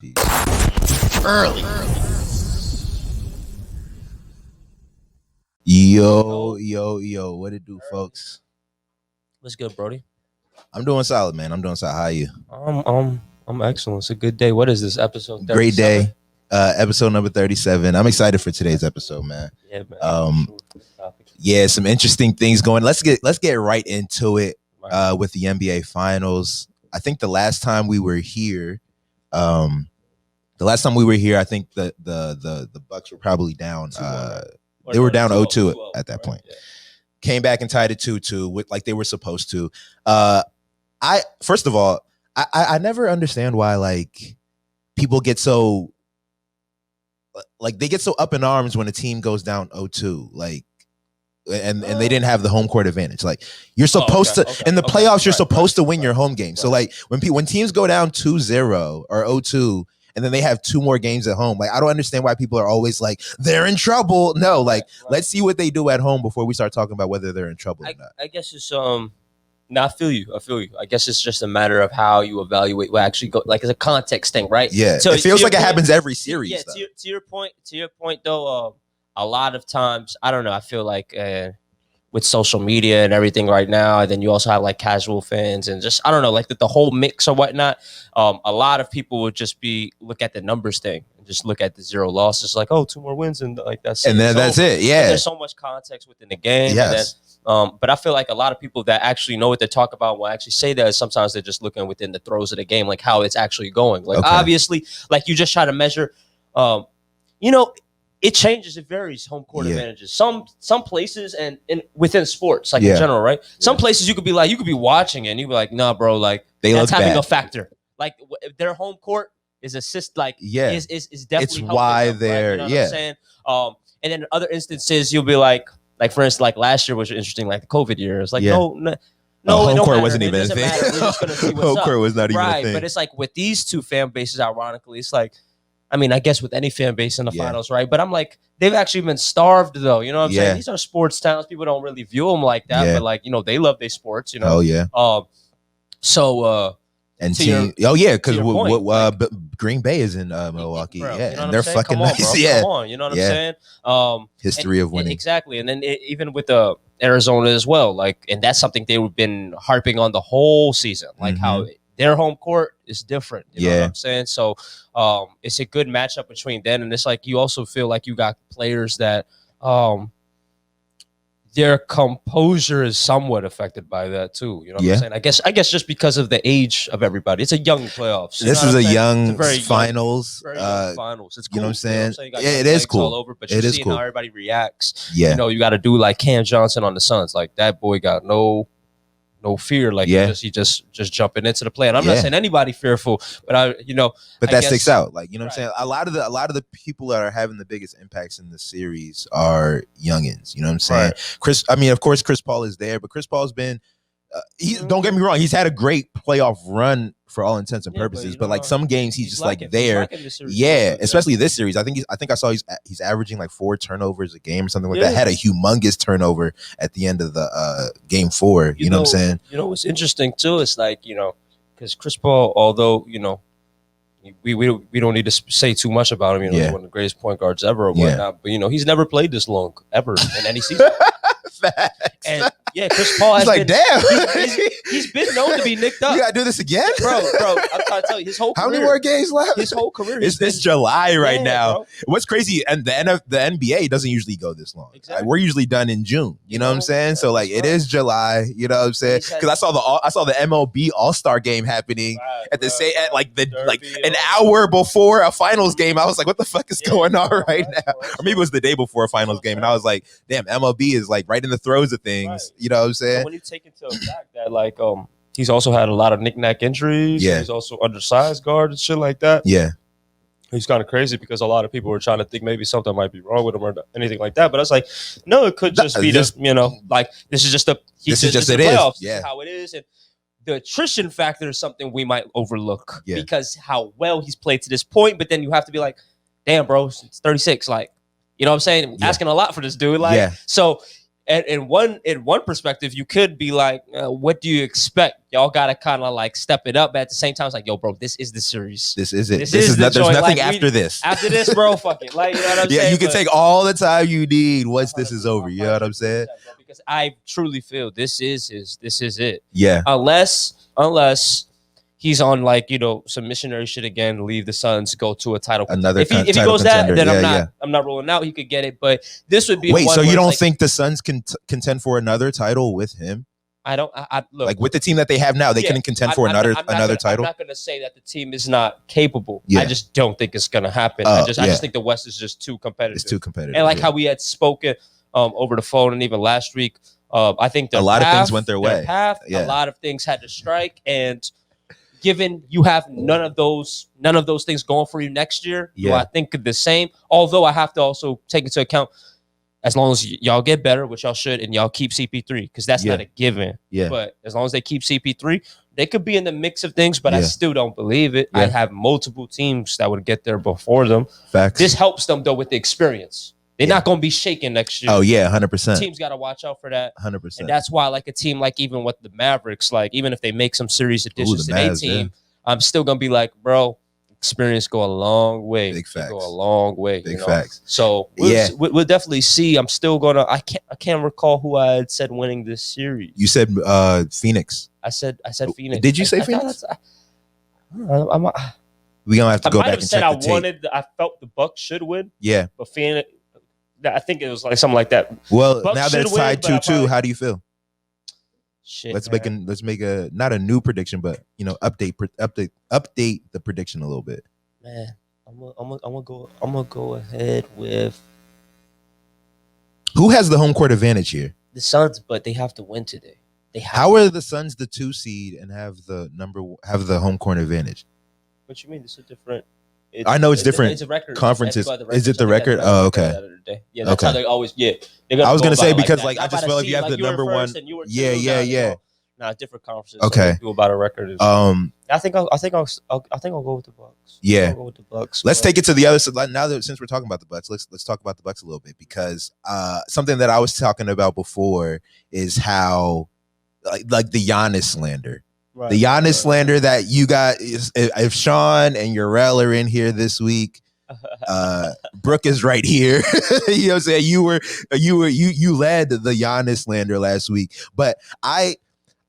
Peace. Early. Yo, what it do, folks? What's good, Brody? I'm doing solid, man. I'm doing solid. How are you? I'm excellent. It's a good day. What is this episode? 37? Great day. Episode number 37. I'm excited for today's episode, man. Yeah, man. Yeah, some interesting things going. Let's get right into it. With the NBA Finals. I think the last time we were here, I think the Bucks were probably down. They were down 0-2 at that point. Yeah. Came back and tied it 2-2 with like they were supposed to. First of all, I never understand why like people get so like they get so up in arms when a team goes down 0-2. Like and they didn't have the home court advantage. Like you're supposed to in the playoffs, you're supposed to win your home game. So like when teams go down 2-0 or 0-2 and then they have two more games at home, like I don't understand why people are always like they're in trouble. No, like let's see what they do at home before we start talking about whether they're in trouble or not. I guess it's No, I feel you. I guess it's just a matter of how you evaluate what actually go. Like it's a context thing, right? Yeah. So it feels like it happens every series. Yeah. To your point, though. A lot of times, I don't know. I feel like with social media and everything right now, and then you also have like casual fans and just I don't know, like the whole mix or whatnot. A lot of people would just look at the numbers thing and just look at the 0 losses, like 2 more wins and like that's and then that's it. Yeah. And there's so much context within the game. Yes. And then, but I feel like a lot of people that actually know what they talk about will actually say that. Sometimes they're just looking within the throes of the game, like how it's actually going. Like obviously, like you just try to measure. It changes. It varies. Home court advantages. Some places and within sports, like in general, right? Some places you could be watching it and you be like, nah, bro, like that's having a factor. Like their home court is is definitely. It's why them, they're right? You know what I'm saying? And then in other instances, you'll be like for instance, like last year was interesting, like the COVID year. It's like no, home court wasn't even a thing. We're just gonna see what's home court was not even a thing. Right, but it's like with these two fan bases, ironically, it's like. I mean, I guess with any fan base in the finals, right? But I'm like, they've actually been starved, though. You know what I'm saying? These are sports towns. People don't really view them like that, but like, they love their sports. Oh yeah. And because Green Bay is in Milwaukee, bro, and they're fucking nice. Come on, you know what I'm saying? History of winning, exactly. And then even with Arizona as well, like, and that's something they've been harping on the whole season, like how their home court is different. You know what I'm saying? So it's a good matchup between them. And it's like you also feel like you got players that their composure is somewhat affected by that too. You know what I'm saying? I guess just because of the age of everybody. It's a young playoffs. This is a young finals. Finals. It's cool. You know what I'm saying? It is cool. All over, but you're seeing how everybody reacts. Yeah. You got to do like Cam Johnson on the Suns. Like that boy got no fear, like he just jumping into the play. And I'm not saying anybody fearful, but but that sticks out. Like, you know what I'm saying? A lot of the people that are having the biggest impacts in the series are youngins. You know what I'm saying? Right. Of course, Chris Paul is there, but Chris Paul's been don't get me wrong, he's had a great playoff run for all intents and purposes, but like some games he's just like there. Especially this series. I think I saw he's averaging like 4 turnovers a game or something like that. Had a humongous turnover at the end of the game 4. You know what I'm saying? What's interesting too is like, because Chris Paul, although, we don't need to say too much about him, he's one of the greatest point guards ever or whatnot, but he's never played this long ever in any season. Facts. And Chris Paul has damn. He's been known to be nicked up. You gotta do this again, bro. I'm trying to tell you, his whole career. How many more games left? His whole career. It's July right now. Bro. What's crazy, and the NBA doesn't usually go this long. Exactly. We're usually done in June. You know what I'm saying? So like it is July. You know what I'm saying? Because I saw the MLB All-Star game happening at an hour before a finals game. I was like, what the fuck is going on right now? Or maybe it was the day before a finals game, and I was like, damn, MLB is like right in the throes of things. You know what I'm saying? And when you take into fact that like he's also had a lot of knick-knack injuries. Yeah. He's also undersized guard and shit like that. Yeah. He's kind of crazy because a lot of people were trying to think maybe something might be wrong with him or anything like that. But I was like, no, it could just be like this is just the playoffs. Yeah. This is how it is. And the attrition factor is something we might overlook because how well he's played to this point. But then you have to be like, damn, bro, it's 36. Like, you know what I'm saying? Asking a lot for this dude. Like, so And in one perspective, you could be like, what do you expect? Y'all gotta kind of like step it up. But at the same time, it's like, yo, bro, this is the series. This is it. There's nothing like, after this. After this, bro, fuck it. Like, you know what I'm saying? Yeah, you can take all the time you need once this is over. You know what I'm saying? Bro, because I truly feel this is it. Yeah. Unless he's on like, you know, some missionary shit again, leave the Suns, go to a title. If he goes contender. that, then I'm not ruling out. He could get it, but this would be. Wait, so you don't think the Suns can contend for another title with him? I don't. Look, like with the team that they have now, they can contend for another title. I'm not going to say that the team is not capable. Yeah. I just don't think it's going to happen. I just think the West is just too competitive. It's too competitive. And like how we had spoken over the phone and even last week, I think a lot of things went their way. A lot of things had to strike, and given you have none of those things going for you next year, do I think the same? Although I have to also take into account, as long as y'all get better, which y'all should, and y'all keep CP3, because that's not a given. Yeah. But as long as they keep CP3, they could be in the mix of things, but I still don't believe it. I have multiple teams that would get there before them. Facts. This helps them, though, with the experience. They're not going to be shaken next year. Oh, yeah, 100%. Teams got to watch out for that. 100%. And that's why, like, a team like even with the Mavericks, like, even if they make some series additions to their team, I'm still going to be like, bro, experience go a long way. Big facts. Go a long way. Big facts. So we'll definitely see. I'm still gonna. I can't recall who I had said winning this series. You said Phoenix. I said Phoenix. Did you say Phoenix? We gonna have to go back and check the tape. I felt the Bucks should win. Yeah, but Phoenix. I think it was like something like that. Well, Bucks now that it's tied 2-2, how do you feel? Shit, let's make a not a new prediction, but you know, update the prediction a little bit. Man, I'm gonna go ahead with who has the home court advantage here? The Suns, but they have to win today. How are the Suns the 2 seed and have the home court advantage? What you mean? This is different. I know it's different. It's a record. Conferences. Is it the record? Oh, okay. Yeah, that's how they always. Yeah, I was gonna say because like I just felt like you have the number one. Yeah. Nah, different conferences. Okay. So do about a record. I think I'll go with the Bucks. Yeah. I'll go with the Bucks. Let's take it to the other side. Now that since we're talking about the Bucks, let's talk about the Bucks a little bit, because something that I was talking about before is how like the Giannis slander. Right, the Giannis slander that you got if Sean and Urel are in here this week, Brooke is right here. You know what I'm saying? You led the Giannis slander last week, but I'm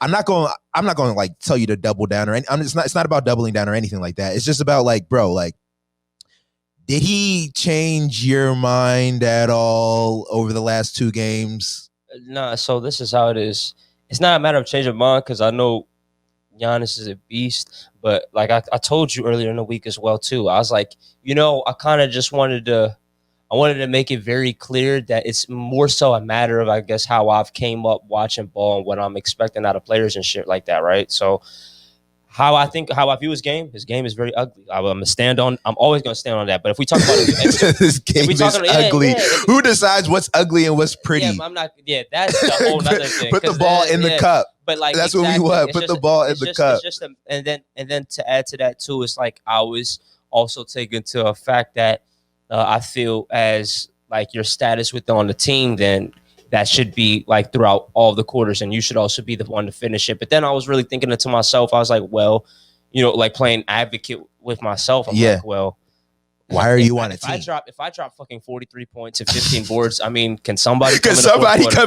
not going to like tell you to double down or anything. It's not about doubling down or anything like that. It's just about like, bro, like, did he change your mind at all over the last 2 games? Nah. So this is how it is. It's not a matter of changing mind, because I know Giannis is a beast, but like I told you earlier in the week as well too. I was like, you know, I kind of just wanted to make it very clear that it's more so a matter of, I guess, how I've came up watching ball and what I'm expecting out of players and shit like that, right? So how I view his game is very ugly. I'm always gonna stand on that. But if we talk about it, this game is ugly. Who decides what's ugly and what's pretty? Yeah, I'm not. Yeah, that's the whole other thing. Put the ball in the cup. But like that's what we want. Put the ball in the cup. And then to add to that too, it's like I was also taken to a fact that I feel as like your status on the team, then that should be like throughout all the quarters, and you should also be the one to finish it. But then I was really thinking it to myself. I was like, well, you know, like playing advocate with myself. I'm like, well, why are you on a team? If I drop fucking 43 points and 15 boards, I mean, can somebody come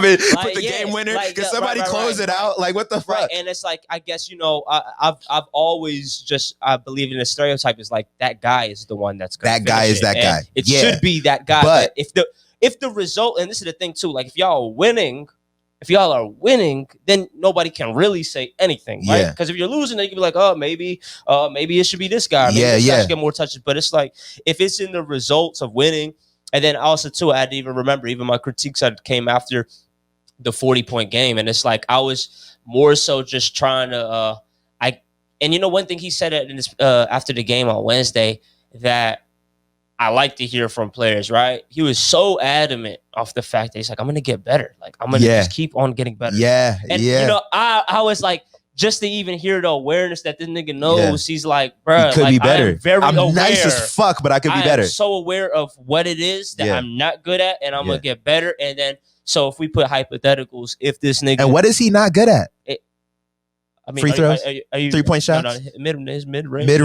in put the game winner? Can somebody close it out? Like, what the fuck? Right. And it's like, I guess, you know, I've always just, I believe in a stereotype is like that guy is the one that's going to that guy is that guy. It should be that guy. But if the result, and this is the thing too, like if y'all are winning, then nobody can really say anything, right? Because if you're losing, then you can be like, oh, maybe it should be this guy. Maybe this guy should get more touches. But it's like, if it's in the results of winning, and then also too, I had to even remember, even my critiques that came after the 40-point game, and it's like I was more so just trying to, and you know, one thing he said in this, after the game on Wednesday that I like to hear from players, right? He was so adamant off the fact that he's like, I'm going to get better. Like, I'm going to just keep on getting better. And, you know, I was like, just to even hear the awareness that this nigga knows, he's like, bro, could be better. I'm aware. Nice as fuck, but I could be better. I'm so aware of what it is that I'm not good at, and I'm going to get better. And then So if we put hypotheticals, if this nigga And what is he not good at? Free throws, are you 3-point shots, his mid range, mid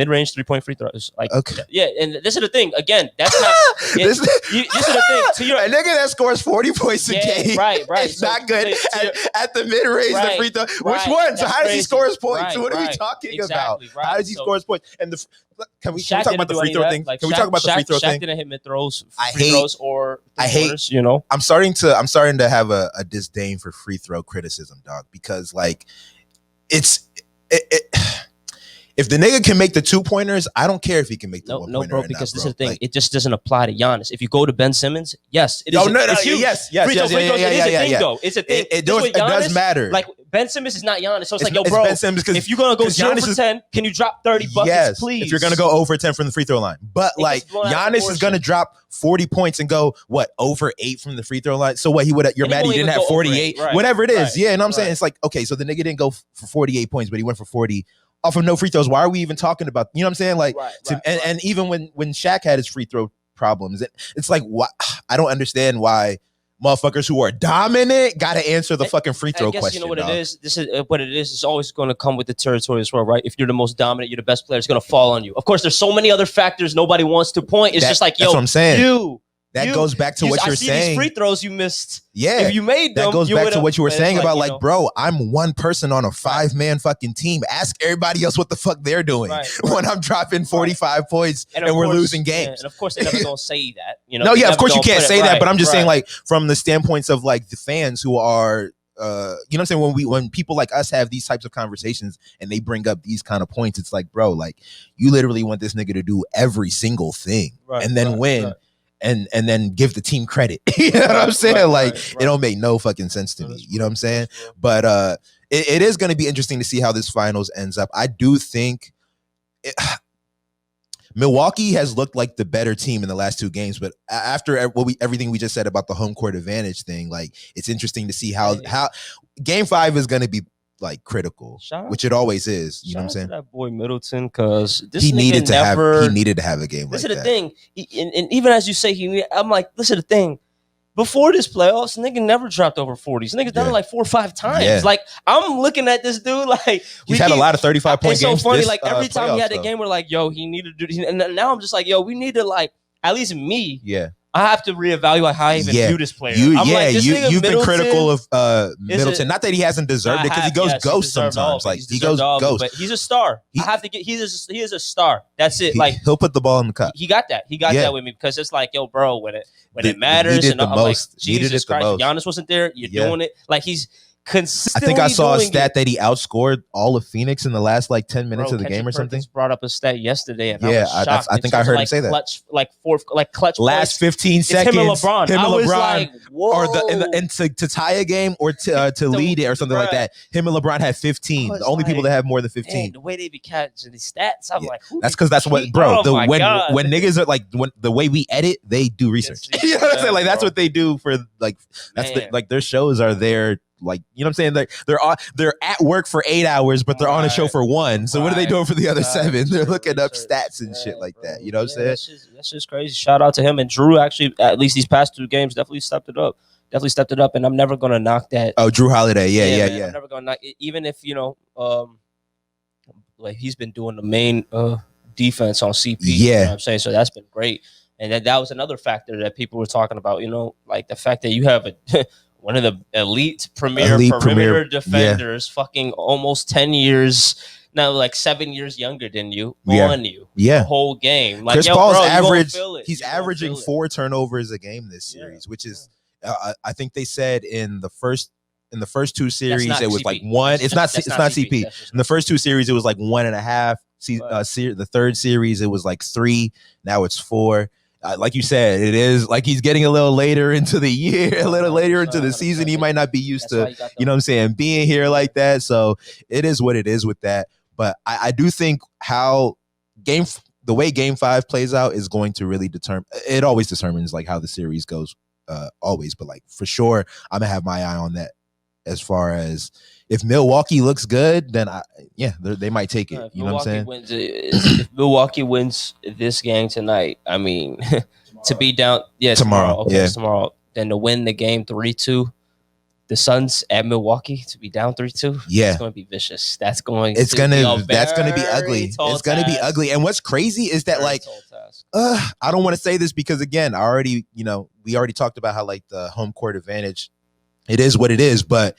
range 3-point free throws. Like, okay, yeah, and this is the thing. Again, that's not. This is the thing. To your a nigga that scores 40 points a game, right, it's so, not good at the mid range. The free throw, which one? So how does he score his points? What are we talking about? How does he score his points? And can we talk about the free throw thing? Can we talk about the free throw thing? Shaq didn't hit mid throws. I hate. You know, I'm starting to have a disdain for free throw criticism, dog, because like. If the nigga can make the 2-pointers, I don't care if he can make the 1-pointer. No, bro, because this is the thing. Like, it just doesn't apply to Giannis. If you go to Ben Simmons, yes, it is. Yes. It's a thing. It does matter. Like Ben Simmons is not Giannis, so it's like, yo, bro, if you're gonna go 0 for 10, can you drop 30 buckets, please? If you're gonna go over 10 from the free throw line, but like Giannis is gonna drop 40 points and go over 8 from the free throw line. So what? You're mad he didn't have 48, whatever it is. Yeah, and I'm saying it's like, okay, so the nigga didn't go for 48 points, but he went for 40. Off of no free throws. Why are we even talking about? You know what I'm saying? Like, and even when Shaq had his free throw problems, it's like, why? I don't understand why motherfuckers who are dominant got to answer the fucking free throw question. You know what it is? This is what it is. It's always going to come with the territory as well, right? If you're the most dominant, you're the best player. It's going to fall on you. Of course, there's so many other factors nobody wants to point. It's just like, yo, that's what I'm saying. That goes back to what you're saying. These free throws you missed. Yeah, if you made them, that goes back to what you were saying about like, know, bro, I'm one person on a 5-man fucking team. Ask everybody else what the fuck they're doing when I'm dropping 45 points and we're losing games. Yeah, and of course, they're never gonna say that. You know, no, yeah, of course you can't say that, but I'm just saying, like, from the standpoints of like the fans who are. You know what I'm saying? When people like us have these types of conversations and they bring up these kind of points, it's like, bro, like you literally want this nigga to do every single thing and then win. And then give the team credit. You know what I'm saying? It don't make no fucking sense to me. You know what I'm saying? But it is going to be interesting to see how this finals ends up. I do think Milwaukee has looked like the better team in the last 2 games, but after everything we just said about the home court advantage thing, like it's interesting to see how Game 5 is going to be like critical, which it always is. You know what I'm saying? That boy Middleton, because he needed to have a game like that. This is the thing, and even as you say, I'm like, listen to the thing. Before this playoffs, nigga never dropped over 40s. Niggas done it like 4 or 5 times. Yeah. Like I'm looking at this dude like he's had a lot of 35-point games. It's so funny. Like every time he had a game, we're like, yo, he needed to do. And now I'm just like, yo, we need to like at least me. Yeah. I have to reevaluate how I even view this player. You've been critical of Middleton. Not that he hasn't deserved it, because he goes ghost sometimes. Like he goes ghost. But he's a star. He is a star. That's it. Like he'll put the ball in the cup. He got that. He got that with me, because it's like, yo, bro, when it matters, and I'm like, Jesus Christ, Giannis wasn't there. You're doing it. Like he's consistently. I think I saw a stat that he outscored all of Phoenix in the last like 10 minutes of the game or something. Brought up a stat yesterday, and I think I heard him say that. Clutch last 15 seconds. Him and LeBron. Him and LeBron, like, or to tie a game or to lead it or something like that. Him and LeBron had 15. The only people that have more than 15. Man, the way they be catching these stats, I'm like, that's because that's what, bro. When niggas are like, the way we edit, they do research. You know what I'm saying? Like that's what they do for like. That's like their shows are there. Like, you know what I'm saying? They're at work for 8 hours, but they're on a show for 1. So what are they doing for the other 7? They're looking up stats and shit like that. You know what I'm saying? That's just crazy. Shout out to him. And Drew actually, at least these past 2 games, definitely stepped it up. And I'm never gonna knock that. Oh, Drew Holiday. Yeah. I'm never gonna knock it, even if like he's been doing the main defense on CP. Yeah, you know what I'm saying, so that's been great. And that was another factor that people were talking about. You know, like the fact that you have one of the elite perimeter defenders, fucking almost 10 years, now like 7 years younger than you, on you, the whole game. Like, Chris Paul's he's averaging 4 turnovers a game this series, which is, I think they said in the first 2 series it was CP. Like 1. It's not CP. In the first 2 series it was like 1.5. The third series it was like 3. Now it's 4. Like you said, it is like he's getting a little later into the year, a little later into the season. He might not be used to, you know what I'm saying, being here like that. So it is what it is with that. But I do think how the way Game 5 plays out is going to really determine. It always determines like how the series goes, always. But like for sure, I'm gonna have my eye on that. As far as if Milwaukee looks good, then they might take it. You know what I'm saying? If Milwaukee wins this game tonight, I mean, to be down, tomorrow. Okay, tomorrow. than to win the game 3-2. The Suns at Milwaukee to be down 3-2. Yeah, it's going to be vicious. That's going that's to be ugly. It's going to be ugly. And what's crazy is that like, I don't want to say this because again, we already talked about how like the home court advantage, it is what it is. But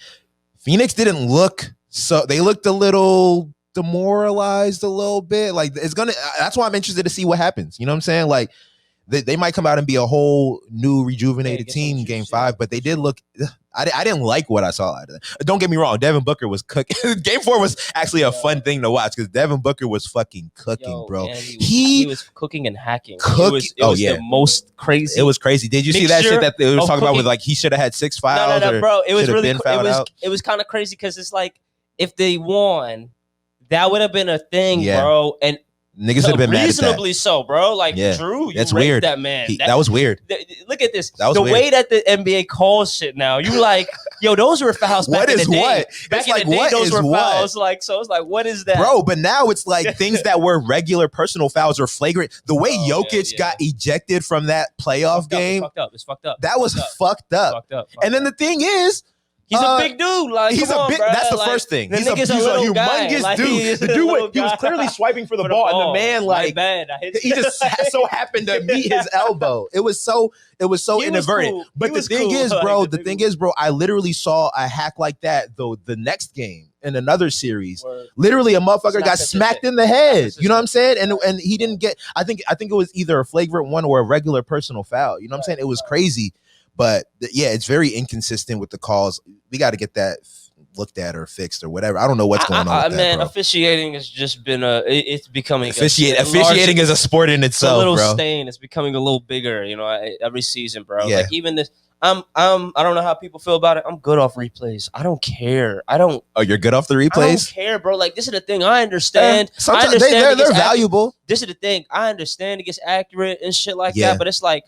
Phoenix didn't look so. They looked a little demoralized a little bit. Like that's why I'm interested to see what happens. You know what I'm saying? Like. They might come out and be a whole new rejuvenated team in game 5, but they did look. I didn't like what I saw out of that. Don't get me wrong. Devin Booker was cooking. Game 4 was actually a fun thing to watch because Devin Booker was fucking cooking, bro. Man, he was cooking and hacking. It was the most crazy. It was crazy. Did you see that shit that they were talking about with like he should have had 6 fouls? No, bro. It was really. It was kind of crazy because it's like if they won, that would have been a thing, bro. And niggas would have been mad at that. Reasonably so, bro. Like, Drew, you that's raped weird. that man. That was weird. Look at this. The way that the NBA calls shit now, you like, yo, those were fouls back in the day. What? Back in the day, those were fouls. Like, so it's like, what is that? Bro, but now it's like things that were regular personal fouls or flagrant. The way Jokic got ejected from that playoff game. It's fucked up. That was fucked up. And then the thing is, he's a big dude. Like he's a big. Bro. That's the first thing. He's a humongous dude. The dude, he was clearly swiping for the ball, and the man, like, he just so happened to meet his elbow. It was so inadvertent. Cool. But the thing is, bro, I literally saw a hack like that though the next game in another series. Literally, a motherfucker got smacked in the head. You know what I'm saying? And he didn't get. I think it was either a flagrant one or a regular personal foul. You know what I'm saying? It was crazy. But it's very inconsistent with the calls. We got to get that looked at or fixed or whatever. I don't know what's going on with that, bro. Officiating has just been it's becoming officiating is a sport in itself, a little bro. Stain. It's becoming a little bigger, every season, bro. Yeah. Like even this, I don't know how people feel about it. I'm good off replays. I don't care. Oh, you're good off the replays? I don't care, bro. Like this is the thing. I understand. Sometimes they're valuable. This is the thing. I understand it gets accurate and shit like that, but it's like.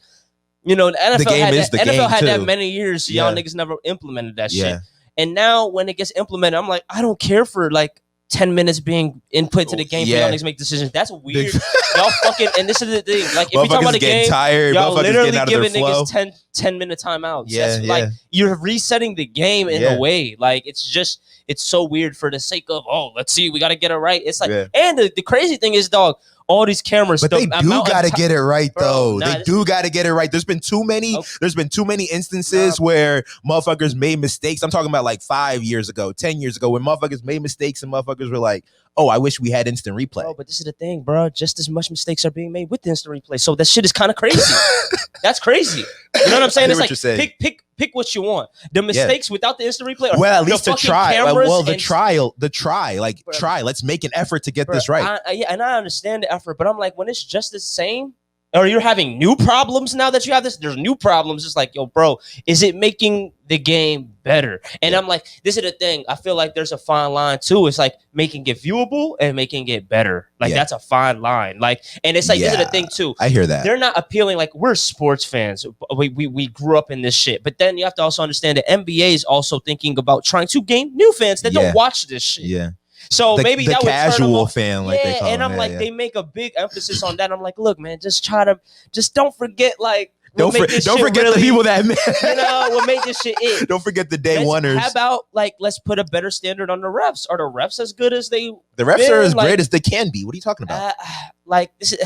The NFL had that many years, so y'all niggas never implemented that shit. And now when it gets implemented, I'm like, I don't care for like 10 minutes being input to the game for y'all niggas make decisions. That's weird. Y'all fucking, and this is the thing. Like if you talk about the game, tired, y'all literally giving niggas 10-minute timeouts. Yeah, like you're resetting the game in a way. Like it's so weird for the sake of, let's see, we got to get it right. It's like, and the crazy thing is, dog, all these cameras, but they do gotta get it right, though. They do gotta get it right. There's been too many. There's been too many instances where motherfuckers made mistakes. I'm talking about like 5 years ago, 10 years ago, when motherfuckers made mistakes and motherfuckers were like, "Oh, I wish we had instant replay." Bro, but this is the thing, bro. Just as much mistakes are being made with the instant replay, so that shit is kind of crazy. That's crazy. You know what I'm saying? It's like pick what you want. The mistakes without the instant replay. Well, at least to try. The try. Let's make an effort to get this right. And I understand the effort, but I'm like, when it's just the same, or you're having new problems now that you have this, there's new problems. It's like, yo, bro, is it making the game better? And I'm like, this is the thing. I feel like there's a fine line too. It's like making it viewable and making it better. Like that's a fine line. Like, and it's like, this is the thing too. I hear that. They're not appealing. Like we're sports fans. We grew up in this shit. But then you have to also understand that NBA is also thinking about trying to gain new fans that don't watch this shit. Yeah. So maybe that would turn casual fan, like they call and I'm like, they make a big emphasis on that. I'm like, look, man, just don't forget, like, don't forget the people that what made this shit it. Don't forget the day oneers. How about let's put a better standard on the refs? Are the refs as good as they? The refs are as great as they can be. What are you talking about? This is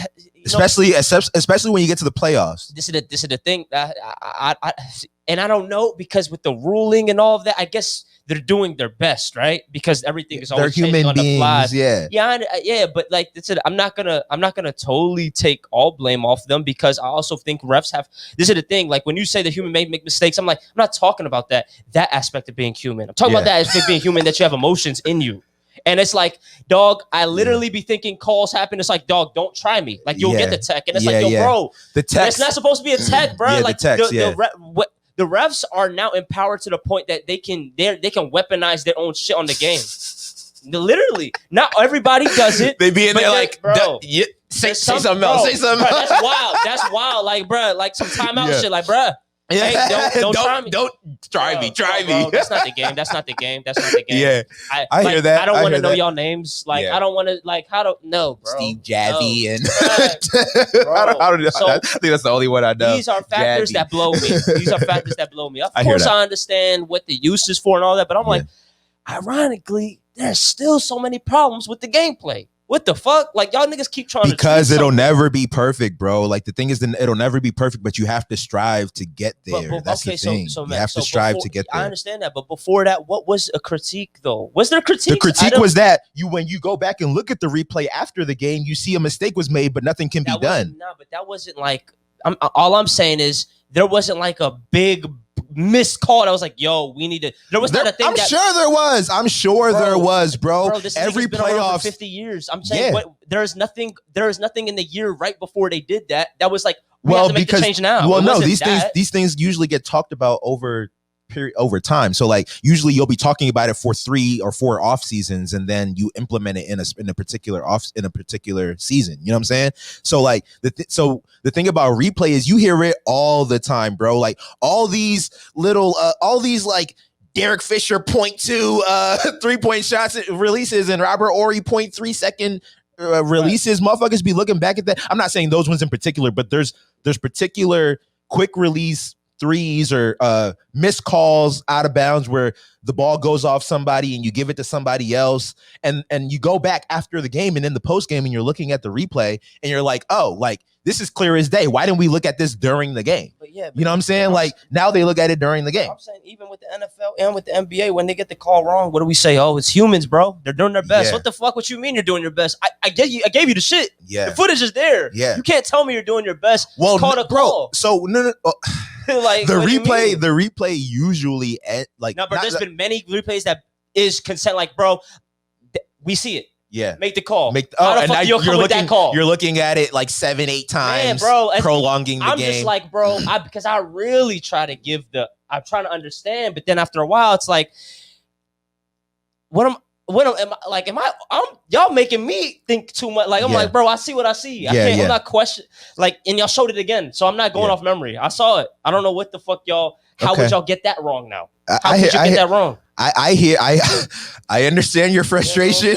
especially when you get to the playoffs. This is the thing. I don't know, because with the ruling and all of that, I guess they're doing their best, right? Because everything is always changing on the fly. Yeah. But like I'm not gonna totally take all blame off them, because I also think refs have. This is the thing. Like when you say the human may make mistakes, I'm not talking about that aspect of being human. I'm talking about that aspect of being human, that you have emotions in you. And it's like, dog, I literally be thinking calls happen. It's like, dog, don't try me. Like you'll get the tech, and it's like, yo, bro, the tech. It's not supposed to be a tech, bro. Like the refs are now empowered to the point that they can weaponize their own shit on the game. Literally, not everybody does it. They be in there like, bro, say something else. Say something else. Bro, that's wild. That's wild. Like, bro, like some timeout shit. Like, bro, Hey, don't try me. Don't try me. Try me. Bro, that's not the game. That's not the game. That's not the game. Yeah, I like, hear that. I don't want to know y'all names. Like, Yeah. I don't want to. Like, how do no, bro? Steve Jazzy and bro. I don't know. So, I think that's the only one I know. These are factors Jazzy. that blow me. These are factors that blow me. Of I hear course, that. I understand what the use is for and all that, but I'm like, ironically, there's still so many problems with the gameplay. What the fuck? Like, y'all niggas keep trying because to it'll never be perfect, bro. Like, the thing is, it'll never be perfect, but you have to strive to get there. That's okay, the thing. So you have to strive to get there. I understand that, but before that, what was a critique though? Was there a critique? The critique was that when you go back and look at the replay after the game, you see a mistake was made, but nothing can be done. No, but that wasn't like. All I'm saying is there wasn't like a big missed call. I was like, yo, we need to. There was not a thing. I'm sure there was. I'm sure there was, bro. This every been around for playoffs, 50 years. I'm saying, there is nothing in the year right before they did that. That was like, we have to make the change now. Well, no, these things usually get talked about over time. So like usually you'll be talking about it for 3 or 4 off seasons, and then you implement it in a particular season. You know what I'm saying? So like the thing about replay is you hear it all the time, bro. Like all these like Derek Fisher 0.2 3-point shots releases and Robert Horry 0.3 second releases. Right. Motherfuckers be looking back at that. I'm not saying those ones in particular, but there's particular quick release threes or missed calls out of bounds where the ball goes off somebody and you give it to somebody else, and you go back after the game and in the post game and you're looking at the replay and you're like, oh, like this is clear as day. Why didn't we look at this during the game? But you know what I'm saying? Like now they look at it during the game. I'm saying even with the NFL and with the NBA, when they get the call wrong, what do we say? Oh, it's humans, bro. They're doing their best. Yeah. What the fuck? What you mean you're doing your best? I gave you the shit. Yeah, the footage is there. Yeah, you can't tell me you're doing your best. Well, call bro. So no. Like the replay usually like no, but there's been many replays that is consent. Like, bro, we see it. Yeah, make the call. How the fuck you're looking with that call? You're looking at it like 7-8 times, man, bro, prolonging the game. I'm just like, bro, because I really try to I'm trying to understand, but then after a while, it's like, y'all making me think too much. Like, I'm like, bro, I see what I see. I'm not questioning. Like, and y'all showed it again. So I'm not going off memory. I saw it. I don't know what the fuck how would y'all get that wrong now? How could you get that wrong? I understand your frustration,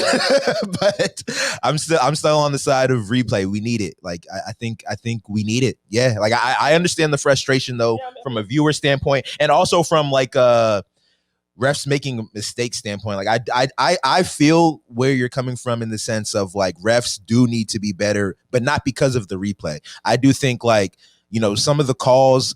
but I'm still on the side of replay. We need it. Like, I think we need it. Yeah. Like I understand the frustration though, from a viewer standpoint, and also from like refs making a mistake standpoint. Like I feel where you're coming from in the sense of like refs do need to be better, but not because of the replay. I do think like, you know, some of the calls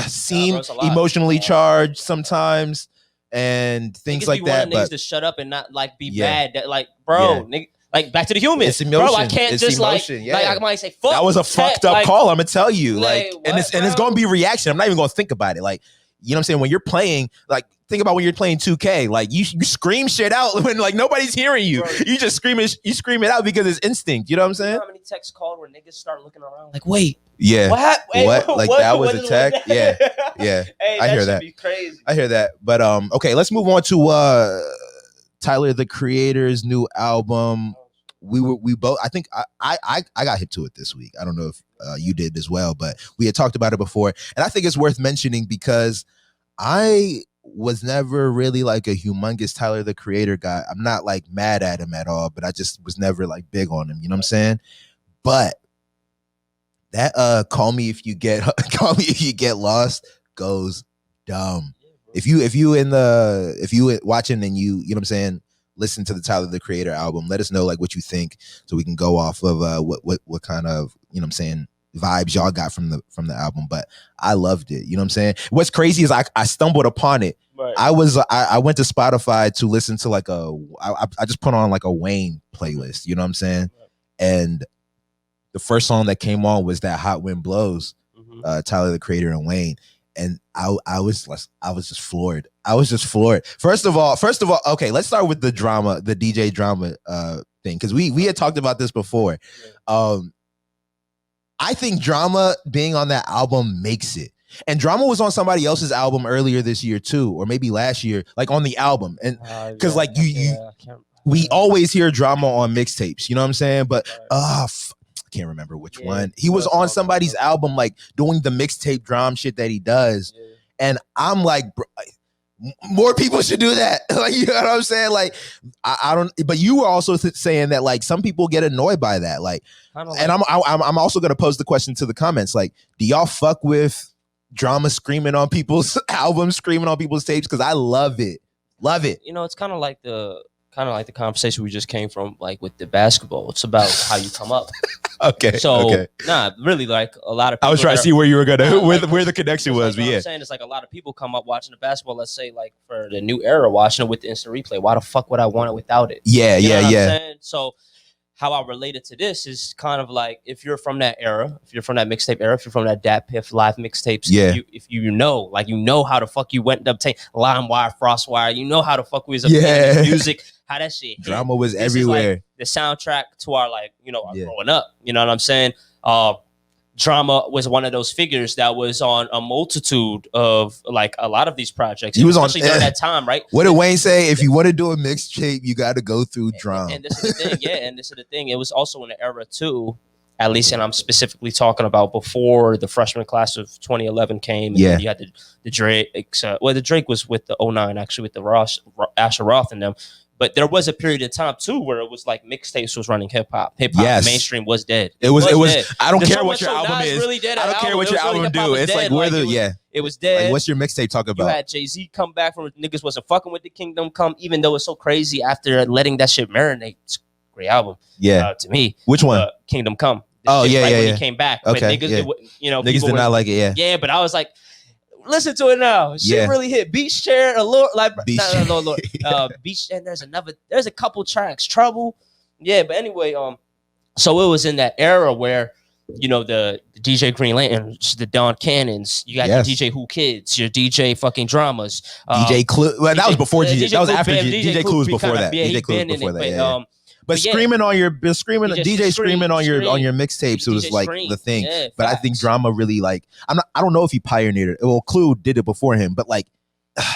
seem emotionally charged sometimes and things like that. But niggas to shut up and not like be bad. That, like, bro, nigga, like back to the human. It's emotion. Bro, I can't it's just emotion. like I might say fuck. That was a fucked up call. I'm gonna tell you. Like what, and it's gonna be reaction. I'm not even gonna think about it. Like, you know what I'm saying? When you're playing, like, think about when you're playing 2K. Like, you scream shit out when like nobody's hearing you. Bro, you just scream it out because it's instinct. You know what I'm saying? You know how many texts called where niggas start looking around like, wait. Yeah. What? Like that was a tech? Yeah. Yeah. Hey, I hear that. Be crazy. I hear that. But okay, let's move on to Tyler the Creator's new album. We both, I think I got hip to it this week. I don't know if you did as well, but we had talked about it before. And I think it's worth mentioning because I was never really like a humongous Tyler the Creator guy. I'm not like mad at him at all, but I just was never like big on him. You know what I'm saying? But that call me if you get lost goes dumb. If you watching and you know what I'm saying, listen to the Tyler the Creator album, let us know like what you think so we can go off of what kind of, you know what I'm saying, vibes y'all got from the album. But I loved it. You know what I'm saying? What's crazy is I stumbled upon it. Right. I went to Spotify to listen to like I just put on like a Wayne playlist, you know what I'm saying? Right. And the first song that came on was that Hot Wind Blows, Tyler the Creator and Wayne. And I was just floored. I was just floored. First of all, okay, let's start with the drama, the DJ drama thing. Cause we had talked about this before. I think Drama being on that album makes it. And Drama was on somebody else's album earlier this year too, or maybe last year, like on the album. And cause we always hear Drama on mixtapes, you know what I'm saying? But can't remember which one. He was on somebody's album, like doing the mixtape drum shit that he does. Yeah. And I'm like, bro, more people should do that. Like, you know what I'm saying? Like, I don't. But you were also saying that like some people get annoyed by that. Like, and I'm also gonna pose the question to the comments. Like, do y'all fuck with drama screaming on people's albums, screaming on people's tapes? Because I love it. Love it. You know, it's kind of like the conversation we just came from, like with the basketball. It's about how you come up. Okay. So okay. Nah, really, like a lot of people. I was trying to see where you were gonna where the connection was, but yeah. I'm saying it's like a lot of people come up watching the basketball. Let's say like for the new era, watching it with the instant replay. Why the fuck would I want it without it? Yeah, you know yeah. What I'm saying? So how I relate it to this is kind of like if you're from that era, if you're from that mixtape era, if you're from that Dat Piff live mixtapes, yeah. If you know how the fuck you went up to LimeWire, FrostWire, you know how the fuck we was up music, how that shit hit. Drama was everywhere. Like the soundtrack to our our growing up. You know what I'm saying? Drama was one of those figures that was on a multitude of like a lot of these projects. He was especially during that time, right? What did Wayne say? If you want to do a mixtape, you got to go through Drama. And this is the thing, and this is the thing. It was also in the era too, at least, and I'm specifically talking about before the freshman class of 2011 came. And you had the Drake. The Drake was with the 09 actually with the Asher Roth and them. But there was a period of time too where it was like mixtapes was running hip hop. Yes. Mainstream was dead. It was dead. I don't the care what your album is. Really dead I don't care what your album do. It's like where it was dead. Like, what's your mixtape talk about? You had Jay-Z come back from niggas wasn't fucking with the Kingdom Come, even though it's so crazy after letting that shit marinate. It's a great album. Yeah. To me. Which one? Kingdom Come. When he came back. Okay. But niggas, niggas did not like it. Yeah. Yeah, but I was like, listen to it now. Shit really hit. Beach Chair, a little like Beach and there's a couple tracks. Trouble. Yeah, but anyway, so it was in that era where, the DJ Green Lanterns, the Don Cannons, you got your DJ Who Kids, your DJ fucking Dramas. DJ Clue. Well, that was before DJ. That was after DJ Clue was before that. DJ Clue was before that. But screaming on your DJ screaming on your mixtapes, it was like the thing. Yeah, but I think Drama really like I don't know if he pioneered it. Well, Clue did it before him, but like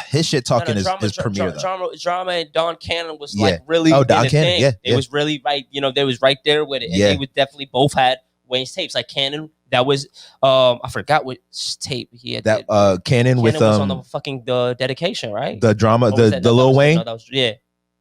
his shit talking is premiere though. Drama and Don Cannon was like really Don Cannon. Yeah, it was really right. They was right there with it, and they would definitely both had Wayne's tapes. Like Cannon, that was I forgot what tape he had. That Cannon with was on the fucking dedication, right? The Drama, the Lil Wayne. No, that was, yeah.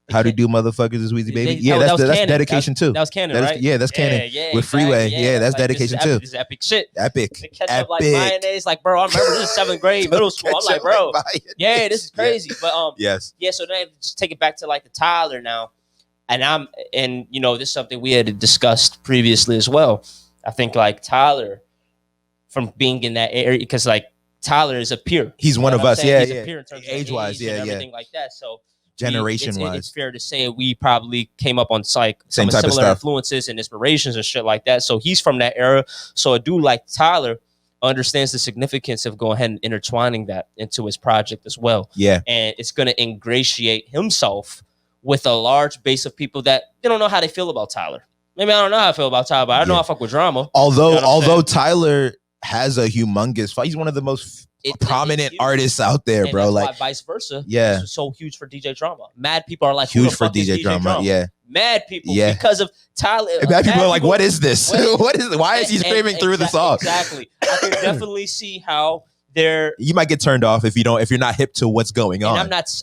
How do you do, motherfuckers? Is Weezy Baby? Yeah, that's dedication too. That was Canon, right? Yeah, that's Canon with Freeway. Yeah, that's like, dedication too. This is epic shit. Epic. The ketchup like mayonnaise, like bro. I remember this is 7th grade, middle school. I'm like, bro, yeah, this is crazy. But yes, yeah. So then just take it back to like the Tyler now, and this is something we had discussed previously as well. I think like Tyler, from being in that area, because like Tyler is a peer. He's one of us. Yeah, he's a peer in terms of age-wise, and everything like that. So. Generation-wise, it's fair to say we probably came up on some similar influences and inspirations and shit like that. So he's from that era. So a dude like Tyler understands the significance of going ahead and intertwining that into his project as well. Yeah, and it's going to ingratiate himself with a large base of people that they don't know how they feel about Tyler. Maybe I don't know how I feel about Tyler, but I know I fuck with Drama. Although Tyler has a humongous fight, he's one of the most prominent artists out there, and bro. That's like why vice versa. Yeah, this is so huge for DJ Drama. Mad people are like huge for DJ Drama. Yeah, mad people because of Tyler. Mad people are like, what is this? What is? Why is he screaming through the song? Exactly. I can definitely see how they're. You might get turned off if you're not hip to what's going on.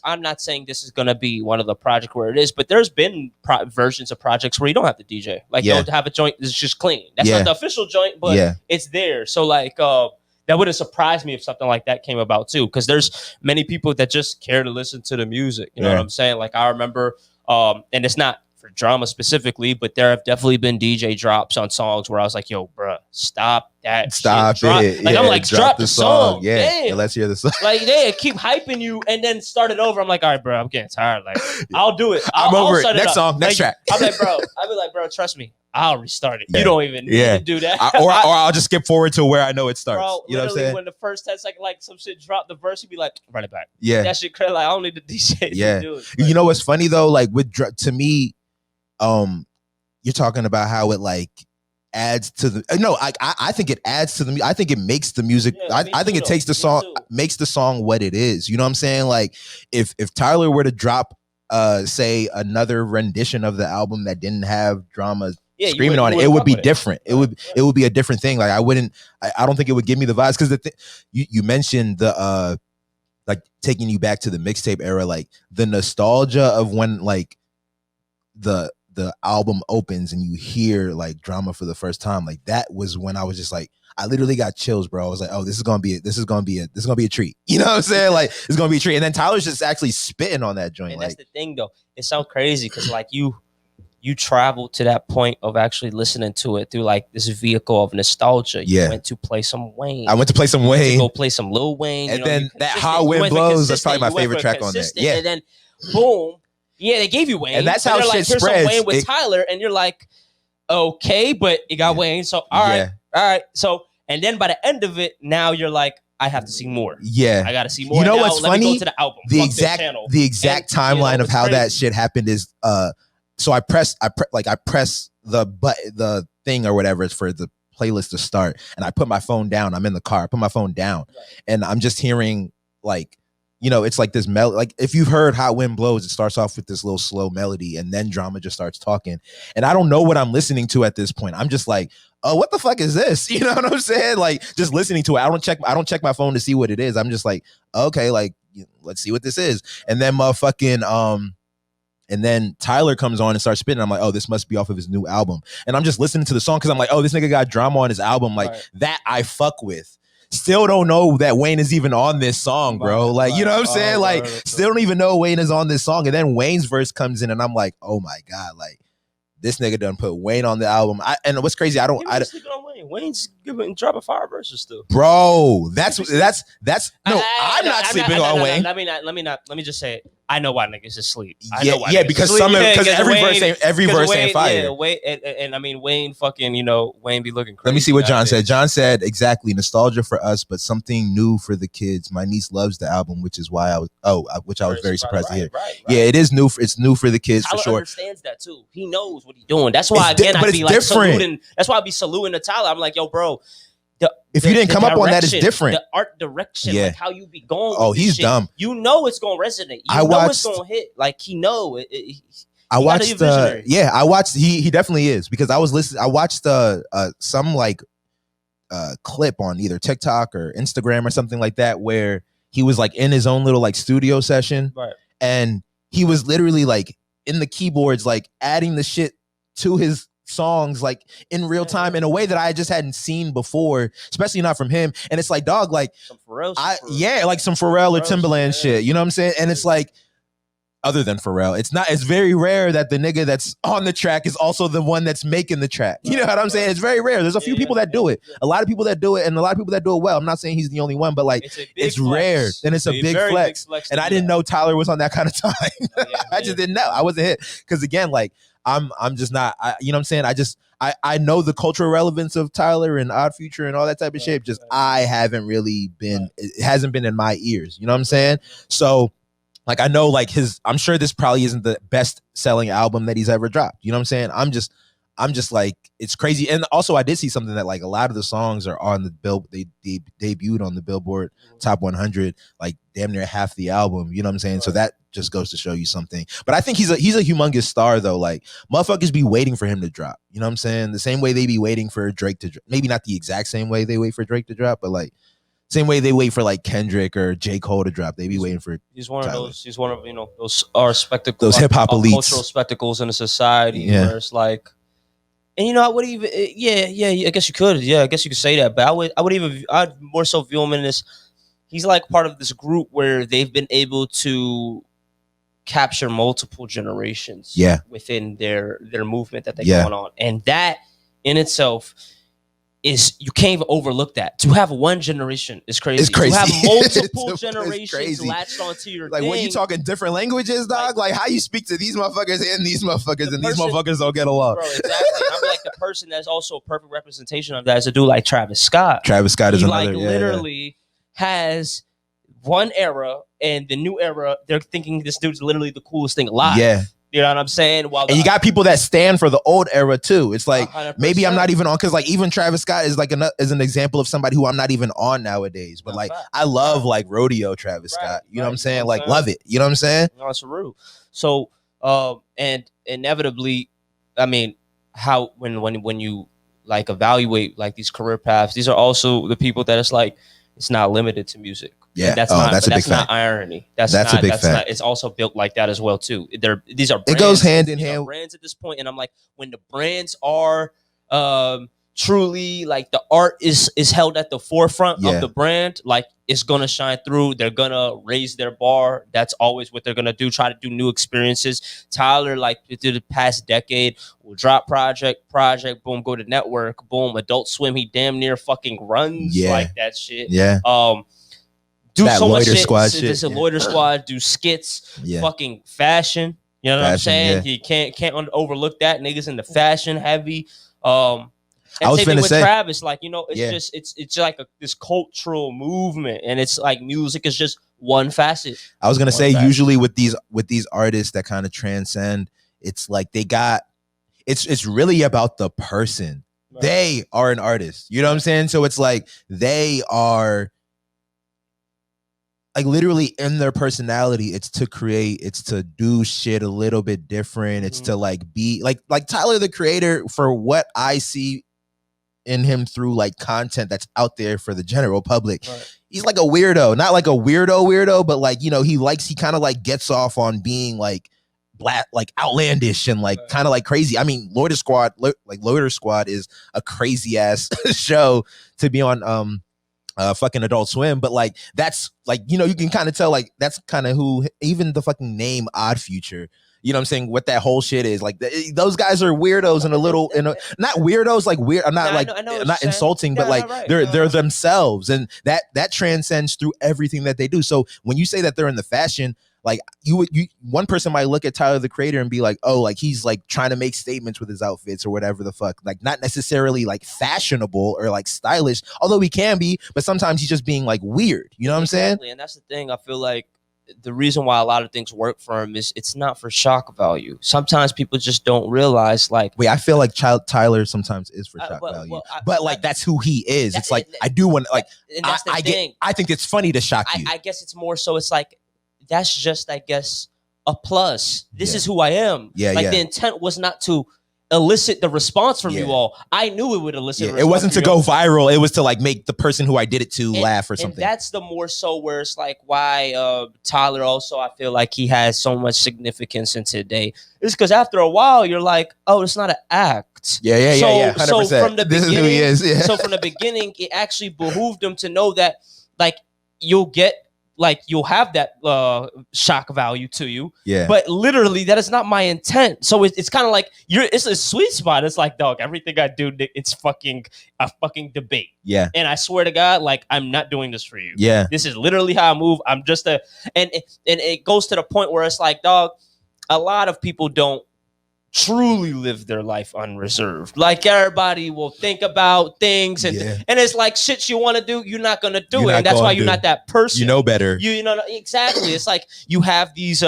I'm not saying this is gonna be one of the projects where it is, but there's been versions of projects where you don't have the DJ. Like you don't have a joint that's just clean. That's not the official joint, but it's there. So like that wouldn't surprise me if something like that came about too, because there's many people that just care to listen to the music. You know what I'm saying? Like I remember, and it's not for Drama specifically, but there have definitely been DJ drops on songs where I was like, "Yo, bro, stop that! Stop it!" Like I'm like, drop the song. Yeah, let's hear the song. Like they keep hyping you and then start it over. I'm like, all right, bro, I'm getting tired. Like I'll do it. I'm over it. Next song, next track. I'm like, bro. I'll be like, bro, trust me. I'll restart it. You don't even need to do that. or I'll just skip forward to where I know it starts. Bro, you know what I'm saying? When the first 10 seconds, like some shit dropped the verse, you'd be like, run it back. Yeah. That shit crazy. Like, I don't need the DJ to do it. You know what's funny though? Like to me, you're talking about how it like adds to the I think it adds to the I think it makes the music I think it takes the song makes the song what it is. You know what I'm saying? Like if Tyler were to drop say another rendition of the album that didn't have Drama's screaming on it, it would be different. It would be a different thing. Like I don't think it would give me the vibes because you mentioned the like taking you back to the mixtape era, like the nostalgia of when like the album opens and you hear like Drama for the first time. Like that was when I was just like, I literally got chills, bro. I was like, oh, this is gonna be a treat. You know what I'm saying? Like it's gonna be a treat. And then Tyler's just actually spitting on that joint. And like, that's the thing though. It sounds crazy because like you traveled to that point of actually listening to it through like this vehicle of nostalgia. You went to play some Wayne. I went to play some Wayne. To go play some Lil Wayne. And then that How Wind Blows, that's probably my favorite track on there. Yeah. And then boom. Yeah, they gave you Wayne. And that's how shit like, spreads. Here's some Wayne with Tyler. And you're like, okay, but you got Wayne. So all right. So and then by the end of it, now you're like, I have to see more. Yeah. I gotta see more. You know now. what's Let funny? Me go to the album. The exact timeline of how crazy. That shit happened is so I press the thing or whatever for the playlist to start, and I put my phone down. I'm in the car. I put my phone down, and I'm just hearing like, you know, it's like this melody. Like if you've heard How Wind Blows, it starts off with this little slow melody, and then Drama just starts talking. And I don't know what I'm listening to at this point. I'm just like, oh, what the fuck is this? You know what I'm saying? Like just listening to it. I don't check my phone to see what it is. I'm just like, okay, like let's see what this is. And then motherfucking and then Tyler comes on and starts spitting. I'm like, oh, this must be off of his new album. And I'm just listening to the song because I'm like, oh, this nigga got Drama on his album. Like that I fuck with. Still don't know that Wayne is even on this song, bro. Like, you know what I'm saying? Like, still don't even know Wayne is on this song. And then Wayne's verse comes in and I'm like, oh my God, like this nigga done put Wayne on the album. And what's crazy, Wayne's dropping fire verses still. Bro, that's no, I'm not sleeping on Wayne. Let me just say it. I know why niggas is asleep. Because every verse ain't fire. Yeah, Wayne, and I mean Wayne fucking, you know, Wayne be looking crazy. Let me see what John said. John said exactly, nostalgia for us, but something new for the kids. My niece loves the album, which is why I was very surprised to hear. Right. Yeah, it is new. It's new for the kids for sure. Understands that too. He knows what he's doing. That's why I'd be like saluting. That's why I'd be saluting to Tyler. I'm like, yo, bro. If you didn't come up on that, it's different. The art direction, like how you be going. Oh, he's dumb. You know it's gonna resonate. You know it's gonna hit. Like he know it. I watched. I watched. He definitely is because I was listening. I watched some like clip on either TikTok or Instagram or something like that where he was like in his own little like studio session, right? And he was literally like in the keyboards, like adding the shit to his songs like in real time in a way that I just hadn't seen before, especially not from him. And it's like, dog, like some Pharrell, like some Pharrell or Timbaland shit. You know what I'm saying? And it's like, other than Pharrell, it's very rare that the nigga that's on the track is also the one that's making the track. You know what I'm saying? It's very rare. There's a few people that do it. A lot of people that do it, and a lot of people that do it well. I'm not saying he's the only one, but like it's rare, and it's a big flex. And I didn't know Tyler was on that kind of time. I just didn't know. I wasn't hit because again, like I'm just not. You know what I'm saying? I know the cultural relevance of Tyler and Odd Future and all that type of shit. Just I haven't really been. It hasn't been in my ears. You know what I'm saying? So. Like, I know, like, I'm sure this probably isn't the best selling album that he's ever dropped. You know what I'm saying? I'm just like, it's crazy. And also, I did see something that, like, a lot of the songs are on the they debuted on the Billboard Top 100, like, damn near half the album. You know what I'm saying? Right. So that just goes to show you something. But I think he's a humongous star, though. Like, motherfuckers be waiting for him to drop. You know what I'm saying? The same way they be waiting for Drake to drop. Maybe not the exact same way they wait for Drake to drop, but, like, same way they wait for like Kendrick or J. Cole to drop, they be waiting for. He's one Tyler. Of those. He's one of those our spectacles, those hip hop elites, cultural spectacles in a society where it's like, and I would even I guess you could I guess you could say that, but I'd more so view him in this. He's like part of this group where they've been able to capture multiple generations within their movement that they're going on, and that in itself. You can't even overlook that. To have one generation is crazy. It's crazy. To have multiple generations latched onto your like, thing. when you talking different languages, dog, like how you speak to these motherfuckers and these motherfuckers, and these motherfuckers don't get along. Bro, exactly. I'm like the person that's also a perfect representation of that is a dude like Travis Scott. Travis Scott is another. Like literally has one era, and the new era, they're thinking this dude's literally the coolest thing alive. Yeah. You know what I'm saying? And you got people that stand for the old era too. It's like 100%. Maybe I'm not even on because like even Travis Scott is like is an example of somebody who I'm not even on nowadays. But like I love like rodeo Travis Scott. You know what I'm saying? Like love it. You know what I'm saying? No, it's real. So and inevitably, I mean, how when you like evaluate like these career paths, these are also the people that it's like it's not limited to music. Yeah, and that's not irony. That's a big fact. Not, it's also built like that as well too. These are brands, it goes hand in hand. Brands at this point, and I'm like, when the brands are truly like the art is held at the forefront of the brand, like it's gonna shine through. They're gonna raise their bar. That's always what they're gonna do. Try to do new experiences. Tyler, like through the past decade, will drop project, boom, go to network, boom, Adult Swim. He damn near fucking runs like that shit. Yeah. Do that so much shit. Squad There's a Loiter Squad. Do skits. Fucking fashion. You know what I'm saying? You can't overlook that. Niggas in the fashion heavy. And I was finna say, Travis, like, you know, it's just it's like this cultural movement, and it's like music is just one facet. I was gonna say, usually with these artists that kind of transcend, it's like they got it's really about the person. Right. They are an artist. You know what I'm saying? So it's like they are like literally in their personality. It's to create, it's to do shit a little bit different. It's to like be like Tyler the Creator, for what I see in him through like content that's out there for the general public. Right. He's like a weirdo, not like a weirdo, but like, you know, he kind of like gets off on being like black, like outlandish and like kind of like crazy. I mean, Loiter Squad is a crazy ass show to be on fucking Adult Swim, but like that's like, you know, you can kind of tell like that's kind of who, even the fucking name Odd Future, you know what I'm saying, what that whole shit is like. Those guys are weirdos and not weirdos like weird. I'm not I'm not insulting, but like they're themselves, and that transcends through everything that they do. So when you say that they're in the fashion, like you one person might look at Tyler the Creator and be like, oh, like he's like trying to make statements with his outfits or whatever the fuck, like not necessarily like fashionable or like stylish, although he can be, but sometimes he's just being like weird. You know what I'm saying? And that's the thing. I feel like the reason why a lot of things work for him is it's not for shock value. Sometimes people just don't realize, like, wait, I feel like Tyler sometimes is for shock value, but like that's who he is. It's like I do want to like, and that's the thing. I think it's funny to shock you. I guess it's more so. It's like that's just, I guess, a plus. This is who I am. The intent was not to elicit the response from you all. I knew it would elicit. It wasn't to go viral. It was to like make the person who I did it to laugh or something. And that's the more so where it's like why Tyler also, I feel like he has so much significance in today. It's because after a while you're like, oh, it's not an act. Yeah. 100%. So from the this beginning, is who he is. Yeah. So from the beginning, it actually behooved him to know that like you'll have that shock value to you. Yeah. But literally, that is not my intent. So it's kind of like it's a sweet spot. It's like, dog, everything I do, it's fucking a fucking debate. Yeah. And I swear to God, like, I'm not doing this for you. Yeah. This is literally how I move. I'm just and it goes to the point where it's like, dog, a lot of people don't truly live their life unreserved. Like everybody will think about things and it's like shit you want to do, you're not gonna do it. And that's why you're not that person. You know better. You know exactly. It's like you have these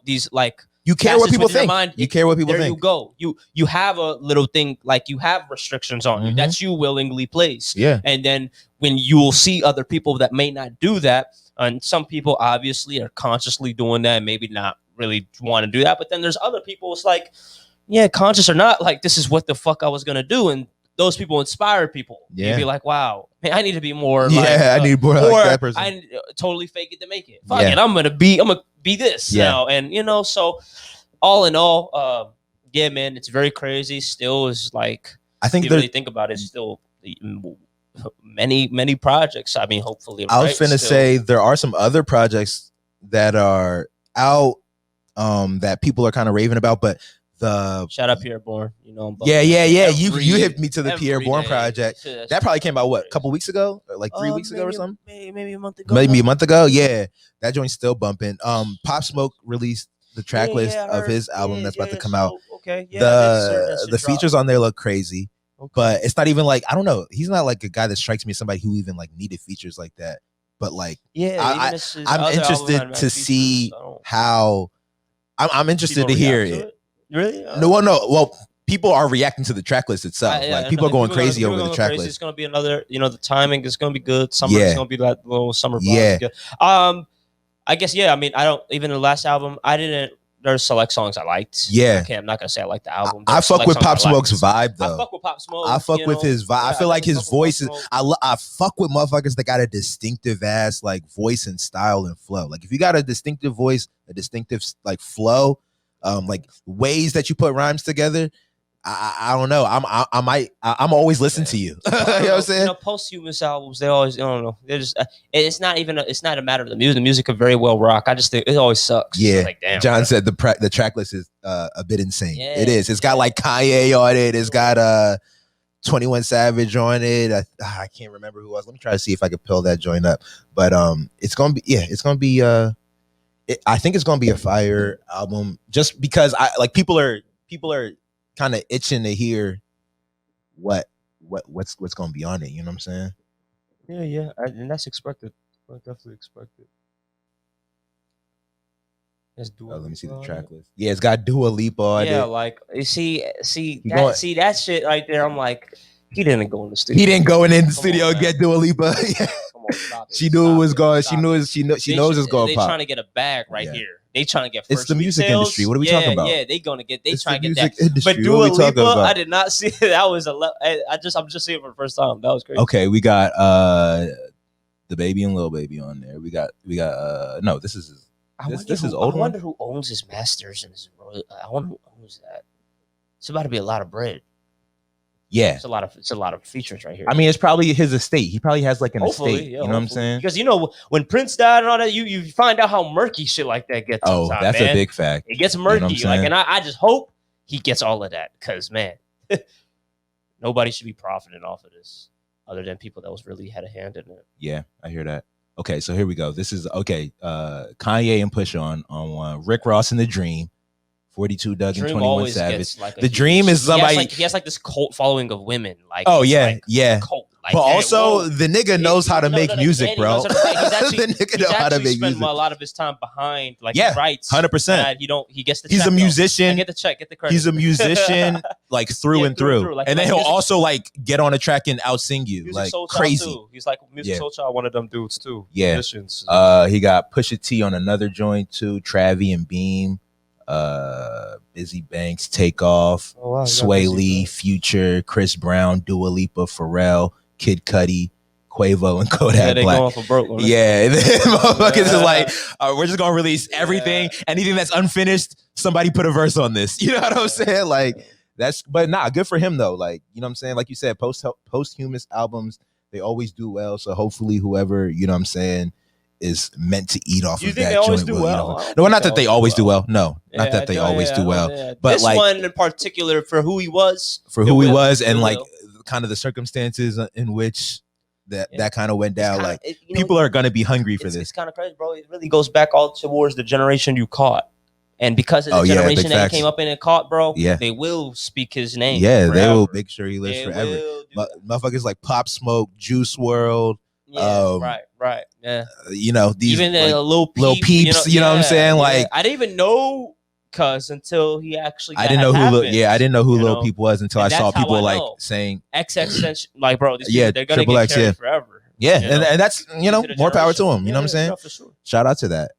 these like you care what people think. You care what people think. There you go. You have a little thing, like you have restrictions on you that you willingly place. Yeah. And then when you will see other people that may not do that, and some people obviously are consciously doing that, maybe not really want to do that, but then there's other people, it's like, yeah, conscious or not, like this is what the fuck I was gonna do, and those people inspire people. You'd be like, wow, man, I need to be more I need more like that person. I totally fake it to make it. Fuck it, I'm gonna be this now. And so all in all, man, it's very crazy. Still is like, I think if you really think about it, still many projects. I mean, hopefully I was finna say there are some other projects that are out that people are kind of raving about, but shout out Pierre Bourne, you hit me to the Pierre Bourne project. That probably came out a couple weeks ago, or like 3 weeks ago or something, maybe a month ago. Yeah, that joint's still bumping. Pop Smoke released the track list of his album that's about to come out. Okay, the features on there look crazy. Okay. But it's not even like, I don't know, he's not like a guy that strikes me as somebody who even like needed features like that. But like, I'm interested to see how. I'm interested to hear it. Really? No. Well, people are reacting to the track list itself. Like people are going crazy over the track list. It's gonna be another. The timing is gonna be good. Summer is gonna be that little summer vibe. Good. I guess I mean, I don't even the last album. I didn't there's select songs I liked. Yeah. I'm not gonna say I like the album. I fuck with Pop Smoke's vibe though. I fuck with Pop Smoke. I fuck with his vibe. I feel like his voice is. I fuck with motherfuckers that got a distinctive ass like voice and style and flow. Like if you got a distinctive voice, a distinctive like flow, like ways that you put rhymes together. I don't know. I'm always listening to you. You know what I'm saying? Posthumous albums, they always, I don't know. They're just, it's not a matter of the music. The music could very well rock. I just think it always sucks. Yeah. Like, damn, John said the track list is a bit insane. Yeah, it is. It's got like Kanye on it. It's got 21 Savage on it. I can't remember who else. Let me try to see if I can pull that joint up. But it's gonna be I think it's gonna be a fire album just because people are kind of itching to hear what's going to be on it. You know what I'm saying? Yeah, and that's expected. Definitely expected. Let me see the track list. Yeah, it's got Dua Lipa on it. Yeah, like you see that shit right there. I'm like, he didn't go in the studio. He didn't go in the studio and get Dua Lipa. Yeah. Come on, stop it. She knew it was going. She knows it's going to pop. They trying to get a bag right here. They trying to get. It's the music industry. What are we talking about? Yeah, they trying to get that. Industry. But Dua Lipa, I did not see it. That was I'm just seeing it for the first time. That was crazy. Okay, we got the Baby and Lil Baby on there. We got no. This is old. I wonder who owns his masters and his. I wonder who owns that. It's about to be a lot of bread. Yeah, it's a lot of features right here. I mean, it's probably his estate. He probably has like an estate. Yeah, you know what I'm saying? Because when Prince died and all that, you find out how murky shit like that gets. Oh, that's a big fact. It gets murky. You know and I just hope he gets all of that because man, nobody should be profiting off of this other than people that was really had a hand in it. Yeah, I hear that. Okay, so here we go. This is Kanye and Push on one. Rick Ross and The Dream. 42 Doug and 21 Savage. The Dream is somebody. He has like this cult following of women. Like, yeah. Cult. Like, but also, the nigga knows how to make music, bro. The nigga knows how to make music. A lot of his time behind, like, he writes. 100%. He gets the. He's a musician. Get the check. Get the credit. He's a musician, like through and through. Like, and then he'll also like get on a track and out sing you, like crazy. He's like music soul child, one of them dudes too. Yeah. Musicians. He got Pusha T on another joint too. Travi and Beam. Busy Banks, Takeoff, Sway Lee, Future, Chris Brown, Dua Lipa, Pharrell, Kid Cudi, Quavo, and Kodak Black. Going for broke, yeah, motherfuckers is like, we're just gonna release everything, anything that's unfinished. Somebody put a verse on this. You know what I'm saying? Like but good for him though. Like, you know what I'm saying? Like you said, posthumous albums, they always do well. So hopefully, whoever, you know what I'm saying, is meant to eat off of that joint. No, not that they always do well. No, not that they always do well. But this like one in particular, for who he was, and like kind of the circumstances in which that kind of went down. Like people are gonna be hungry for this. It's kind of crazy, bro. It really goes back all towards the generation you caught. And because of the generation that he came up in and caught, bro, they will speak his name. Yeah, they will make sure he lives forever. Motherfuckers like Pop Smoke, Juice WRLD. Yeah, right. Yeah. You know, these even like, Lil Peeps, you know what I'm saying? Like I didn't even know until he actually I didn't know who Lil Peep was until I saw people like saying XX, like, bro, these people, they're gonna get carried forever. Yeah, and that's, more power to him. You know what I'm saying? No, for sure. Shout out to that.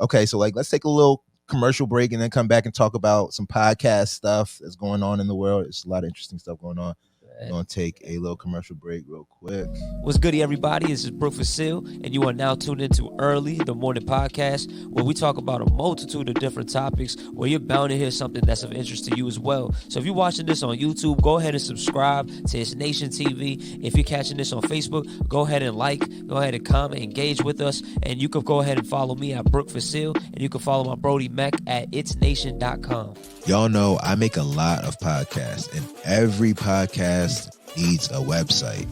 Okay, so like let's take a little commercial break and then come back and talk about some podcast stuff that's going on in the world. There's a lot of interesting stuff going on. We're gonna take a little commercial break real quick. What's goody, everybody? This is Brooke Facile, and you are now tuned into Early, the morning podcast, where we talk about a multitude of different topics, where you're bound to hear something that's of interest to you as well. So if you're watching this on YouTube, go ahead and subscribe to ItsNation TV. If you're catching this on Facebook, go ahead and go ahead and comment, engage with us, and you can go ahead and follow me at Brooke Facile, and you can follow my Brody Mek at ItsNation.com. Y'all know I make a lot of podcasts, and every podcast needs a website.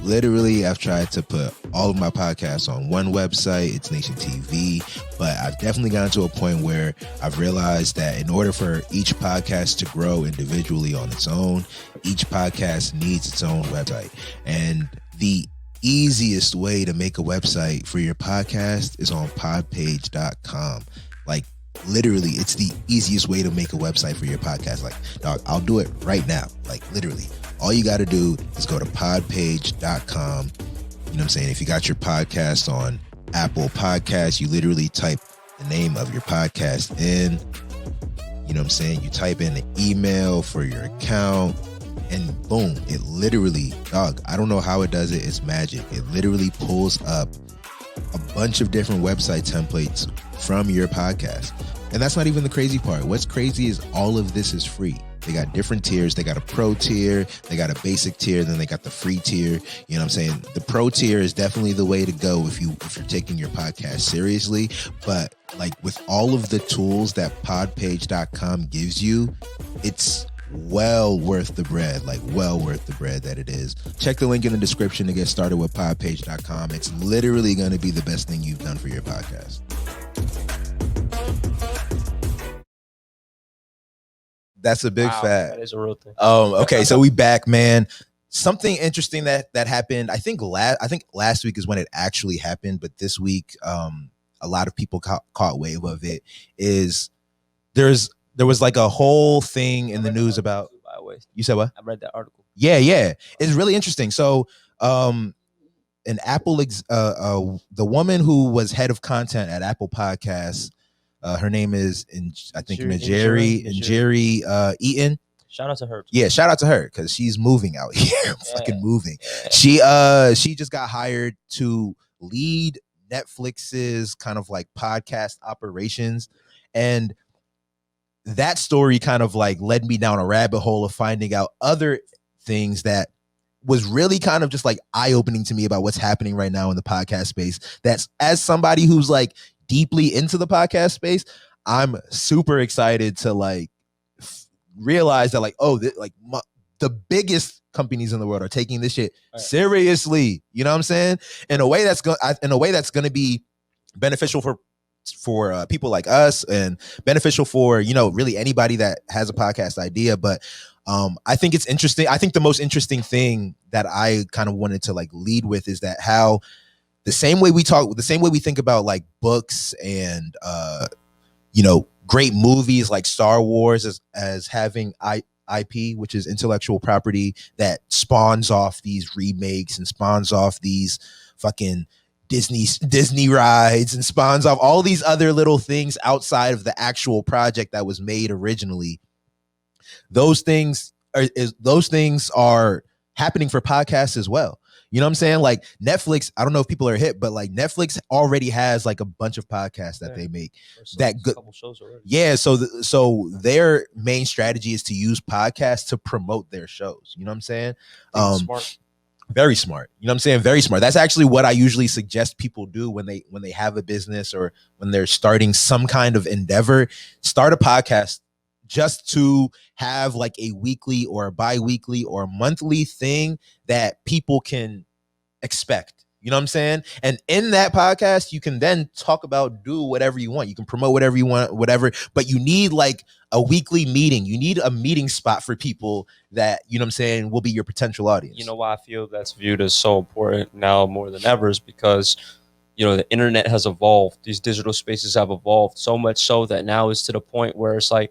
Literally, I've tried to put all of my podcasts on one website, ItsNation TV, but I've definitely gotten to a point where I've realized that in order for each podcast to grow individually on its own, each podcast needs its own website. And the easiest way to make a website for your podcast is on podpage.com. Like, literally, it's the easiest way to make a website for your podcast. Like, dog, I'll do it right now. Like, literally. All you got to do is go to podpage.com. You know what I'm saying? If you got your podcast on Apple Podcasts, you literally type the name of your podcast in. You know what I'm saying? You type in an email for your account, and boom, it literally, dog, I don't know how it does it. It's magic. It literally pulls up a bunch of different website templates from your podcast. And that's not even the crazy part. What's crazy is all of this is free. They got different tiers. They got a pro tier, they got a basic tier, then they got the free tier. You know what I'm saying? The pro tier is definitely the way to go if you're taking your podcast seriously. But like with all of the tools that podpage.com gives you, it's well worth the bread, like well worth the bread that it is. Check the link in the description to get started with podpage.com. It's literally going to be the best thing you've done for your podcast. That's a big fact. That is a real thing. Okay, so we back, man. Something interesting that happened. I think last week is when it actually happened, but this week, a lot of people caught wave of it. Is there was like a whole thing in the news about. By the way, you said what? I read that article. Yeah, it's really interesting. So, an Apple, the woman who was head of content at Apple Podcasts. Her name is, I think, Njeri Eaton. Shout out to her. Yeah, shout out to her because she's moving out here. Fucking moving. She just got hired to lead Netflix's kind of like podcast operations, and that story kind of like led me down a rabbit hole of finding out other things that was really kind of just like eye-opening to me about what's happening right now in the podcast space. That's, as somebody who's like deeply into the podcast space, I'm super excited to like realize that like, the biggest companies in the world are taking this shit seriously. You know what I'm saying? In a way that's going to be beneficial for people like us, and beneficial for, you know, really anybody that has a podcast idea. But I think it's interesting. I think the most interesting thing that I kind of wanted to like lead with is that how the same way we think about like books and you know, great movies like Star Wars as having IP, which is intellectual property that spawns off these remakes and spawns off these fucking Disney rides and spawns off all these other little things outside of the actual project that was made originally. Those things are happening for podcasts as well. You know what I'm saying? Like Netflix, I don't know if people are hip, but like Netflix already has like a bunch of podcasts that they make. That good. Couple shows already. Yeah, so their main strategy is to use podcasts to promote their shows. You know what I'm saying? Smart. Very smart. You know what I'm saying? Very smart. That's actually what I usually suggest people do when they have a business or when they're starting some kind of endeavor. Start a podcast just to have like a weekly or a bi-weekly or monthly thing that people can expect. You know what I'm saying? And in that podcast, you can then talk about, do whatever you want. You can promote whatever you want, whatever, but you need like a weekly meeting. You need a meeting spot for people that, you know what I'm saying, will be your potential audience. You know why I feel that's viewed as so important now more than ever is because, you know, the internet has evolved. These digital spaces have evolved so much so that now it's to the point where it's like,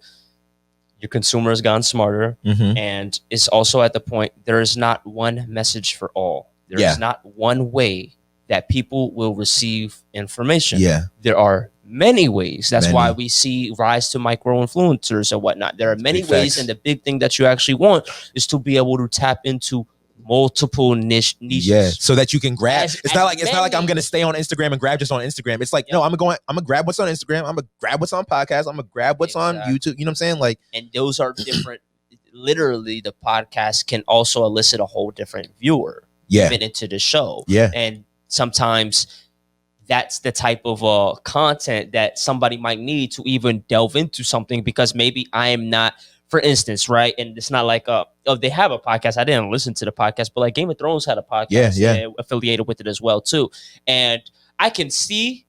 your consumer has gotten smarter, and it's also at the point there is not one message for all. There is not one way that people will receive information. There are many ways. That's why we see rise to micro influencers and whatnot. There are many ways, and the big thing that you actually want is to be able to tap into multiple niches. Yeah, so that you can grab. It's not like I'm gonna stay on Instagram and grab just on Instagram. It's like, no, I'm gonna grab what's on Instagram. I'm gonna grab what's on podcasts. I'm gonna grab what's on YouTube. You know what I'm saying? Like, and those are different. Literally, the podcast can also elicit a whole different viewer. Fit into the show. And sometimes that's the type of content that somebody might need to even delve into something, because maybe I am not. For instance, right? And it's not like, they have a podcast. I didn't listen to the podcast, but like Game of Thrones had a podcast affiliated with it as well, too. And I can see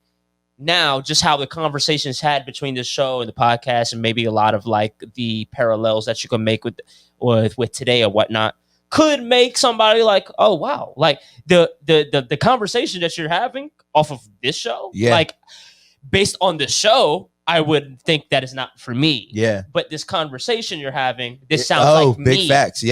now just how the conversations had between the show and the podcast, and maybe a lot of like the parallels that you can make with today or whatnot, could make somebody like, oh, wow. Like the conversation that you're having off of this show, like based on the show, I would think that is not for me. But this conversation you're having, this sounds like me. Big facts.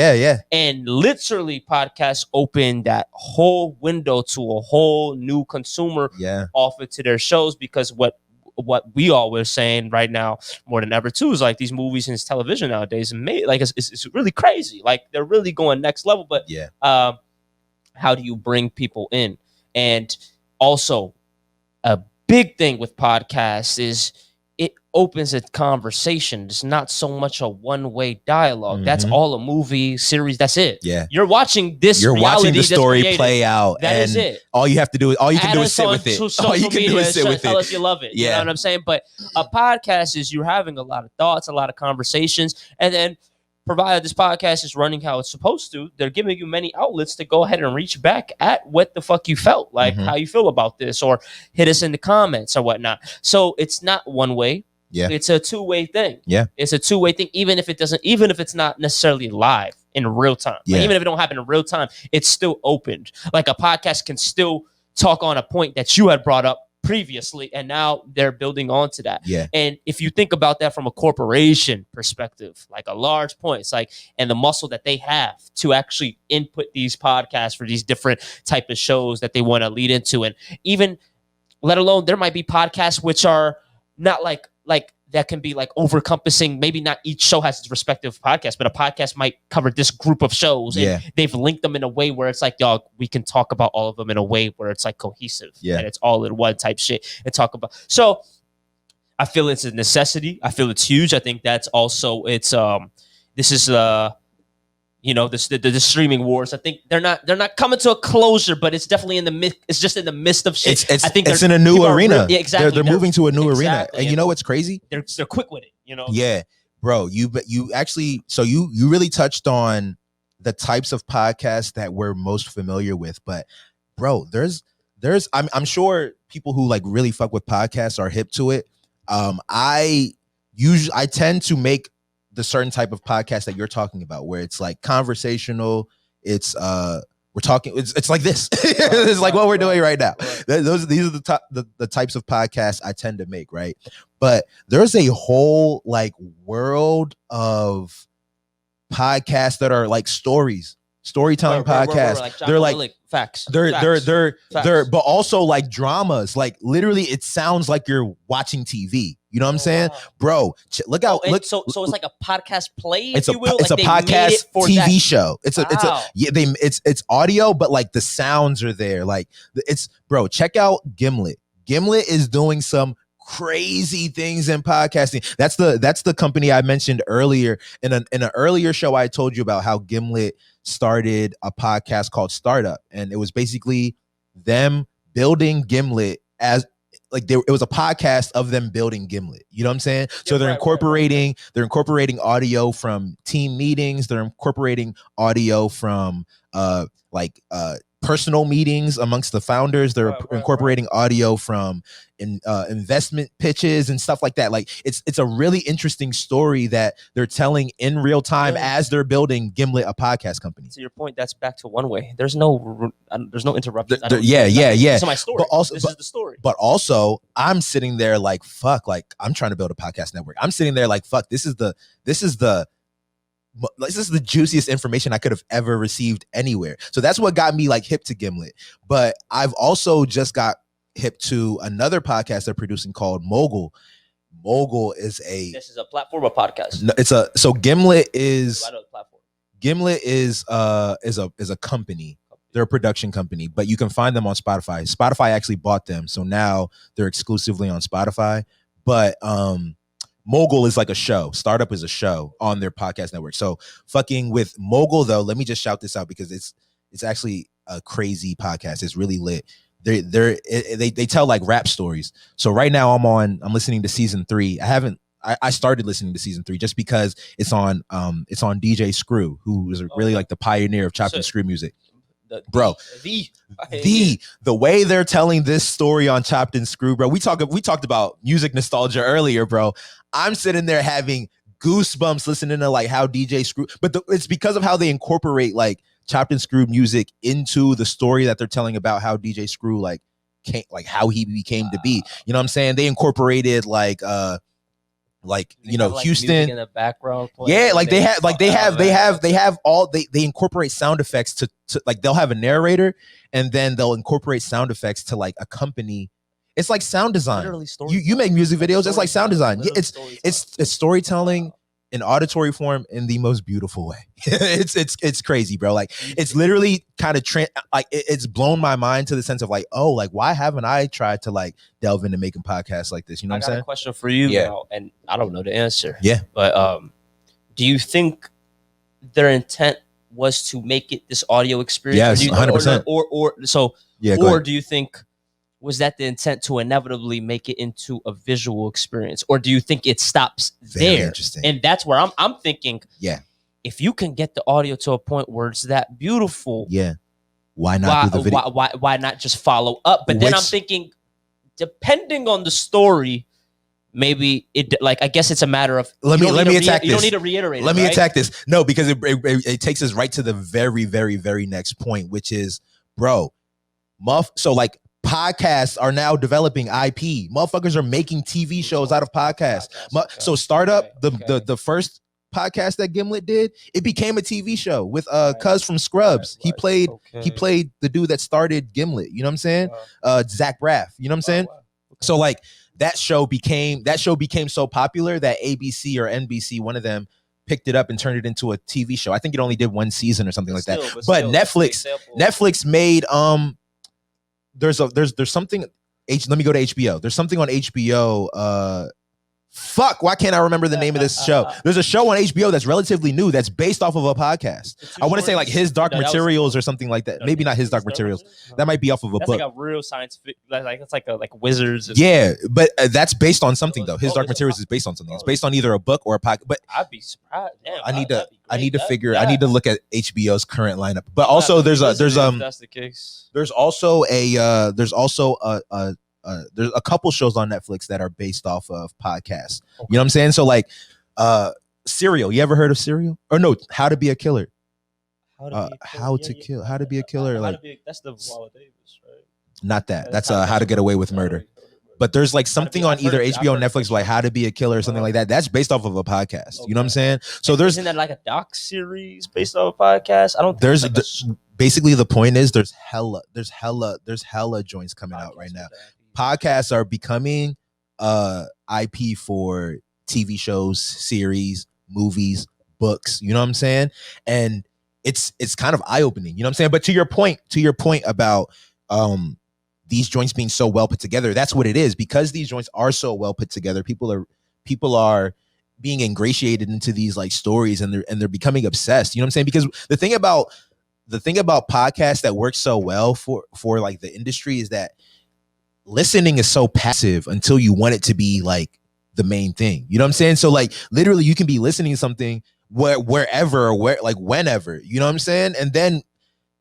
And literally podcasts open that whole window to a whole new consumer offer to their shows, because what what we all were saying right now more than ever too is like these movies and television nowadays made like it's really crazy. Like they're really going next level. But how do you bring people in? And also a big thing with podcasts is it opens a conversation. It's not so much a one-way dialogue. Mm-hmm. That's all a movie series. That's it. Yeah. You're watching this. You're watching the story play out. That is it. All you have to do is all you can do is sit with it. All you can do is sit with it. Tell us you love it. Yeah. You know what I'm saying? But a podcast is you're having a lot of thoughts, a lot of conversations, and then provided this podcast is running how it's supposed to, they're giving you many outlets to go ahead and reach back at what the fuck you felt, like how you feel about this, or hit us in the comments or whatnot. So it's not one way. Yeah. It's a two-way thing. Yeah. It's a two-way thing, even if it's not necessarily live in real time. Yeah. Like, even if it don't happen in real time, it's still opened. Like a podcast can still talk on a point that you had brought up previously, and now they're building onto that. Yeah. And if you think about that from a corporation perspective, like a large point, it's like, and the muscle that they have to actually input these podcasts for these different type of shows that they want to lead into, and even let alone there might be podcasts which are not like that can be like over-encompassing. Maybe not each show has its respective podcast, but a podcast might cover this group of shows. And they've linked them in a way where it's like, y'all, we can talk about all of them in a way where it's like cohesive. Yeah. And it's all in one type shit and talk about. So I feel it's a necessity. I feel it's huge. I think that's also, this is, the streaming wars. I think they're not coming to a closure, but it's definitely in the midst. It's just in the midst of shit. I think it's in a new arena. Yeah, exactly. They're moving to a new arena, and you know what's crazy? They're quick with it. You know. Yeah, bro. You actually. So you really touched on the types of podcasts that we're most familiar with, but bro, there's I'm sure people who like really fuck with podcasts are hip to it. I tend to make the certain type of podcast that you're talking about, where it's like conversational, it's it's like this. It's like what we're doing right now. These are the types of podcasts I tend to make, right? But there's a whole like world of podcasts that are like storytelling podcasts. Like they're like facts. They're but also like dramas. Like literally, it sounds like you're watching TV. You know what I'm saying, bro? Look out! So it's like a podcast play. It's if you will. It's like a podcast TV show. Wow. It's audio, but like the sounds are there. Like bro. Check out Gimlet. Gimlet is doing some crazy things in podcasting. That's the company I mentioned earlier in an earlier show. I told you about how Gimlet started a podcast called Startup, and it was basically them building Gimlet as like it was a podcast of them building Gimlet. You know what I'm saying? So they're incorporating audio from team meetings. They're incorporating audio from personal meetings amongst the founders. They're incorporating audio from investment pitches and stuff like that. Like it's a really interesting story that they're telling in real time as they're building a podcast company. To your point, that's back to one way. There's no interruption. Yeah. This is my story. But this is the story. But also, I'm sitting there like, fuck, like I'm trying to build a podcast network. I'm sitting there like, fuck, this is the juiciest information I could have ever received anywhere. So that's what got me like hip to Gimlet. But I've also just got hip to another podcast they're producing called Mogul. Mogul is this is a platform or podcast. No, Gimlet is I know the platform. Gimlet is a company. They're a production company, but you can find them on Spotify. Spotify actually bought them, so now they're exclusively on Spotify. But Mogul is like a show. Startup is a show on their podcast network. So fucking with Mogul though, let me just shout this out because it's actually a crazy podcast. It's really lit. They tell like rap stories. So right now I'm listening to season 3. I started listening to season 3 just because it's on DJ Screw, who is really like the pioneer of chopped and screw music. The way they're telling this story on Chopped and Screw, bro. We talked about music nostalgia earlier, bro. I'm sitting there having goosebumps listening to like how DJ Screw, but it's because of how they incorporate like Chopped and Screw music into the story that they're telling about how DJ Screw like how he became to be. You know what I'm saying? They incorporated like Houston in the background. Yeah, like they incorporate sound effects to like they'll have a narrator and then they'll incorporate sound effects to like accompany It's like sound design. Literally You make music videos. It's like sound design. Yeah, Literally it's storytelling in auditory form in the most beautiful way. it's crazy, bro. Like it's literally kind of it's blown my mind to the sense of like, oh, like why haven't I tried to like delve into making podcasts like this? You know what I'm saying? I got a question for you now, and I don't know the answer. Yeah, but do you think their intent was to make it this audio experience? Yes, 100%. Or do you think was that the intent to inevitably make it into a visual experience, or do you think it stops Very there? interesting. And that's where I'm thinking. Yeah, if you can get the audio to a point where it's that beautiful, yeah, why not do the video? Why not just follow up? But then I'm thinking, depending on the story, maybe it like I guess it's a matter of let me attack this. You don't need to reiterate. Let me attack this. No, because it takes us right to the very, very, very next point, which is, bro, so like podcasts are now developing IP. Motherfuckers are making TV shows out of podcasts. So Startup, the first podcast that Gimlet did, it became a TV show with Cuz from Scrubs. He played the dude that started Gimlet. You know what I'm saying? Zach Braff. You know what I'm saying? So like that show became so popular that ABC or NBC, one of them, picked it up and turned it into a TV show. I think it only did one season or something like that. But Netflix made there's something. Let me go to HBO. There's something on HBO. Why can't I remember the name of this show? There's a show on HBO that's relatively new that's based off of a podcast. I want to say like His Dark Materials or something like that. Maybe not His Dark Materials. That might be off of a book. Like a real science fiction. Like it's like wizards. Yeah, but that's based on something though. His Dark Materials is based on something. It's based on either a book or a podcast. But I'd be surprised. Damn, I need to look at HBO's current lineup. But also there's that's the case. There's also there's a couple shows on Netflix that are based off of podcasts. Okay. You know what I'm saying? So like Serial. You ever heard of Serial? Or no, How to Be a Killer. How to Be a Killer. That's the Walla Davis, right? Not that. That's How to Get Away with Murder. But there's like something on either HBO or Netflix like How to Be a Killer or something like that. That's based off of a podcast. Okay. You know what I'm saying? So isn't that like a doc series based off a podcast? I don't think basically the point is there's hella joints coming out right now. Podcasts are becoming IP for TV shows, series, movies, books. You know what I'm saying? And it's kind of eye-opening. You know what I'm saying? But to your point about these joints being so well put together, that's what it is. Because these joints are so well put together, people are being ingratiated into these like stories, and they're becoming obsessed. You know what I'm saying? Because the thing about podcasts that works so well for like the industry is that listening is so passive until you want it to be like the main thing. You know what I'm saying? So like literally you can be listening to something wherever or whenever, you know what I'm saying? And then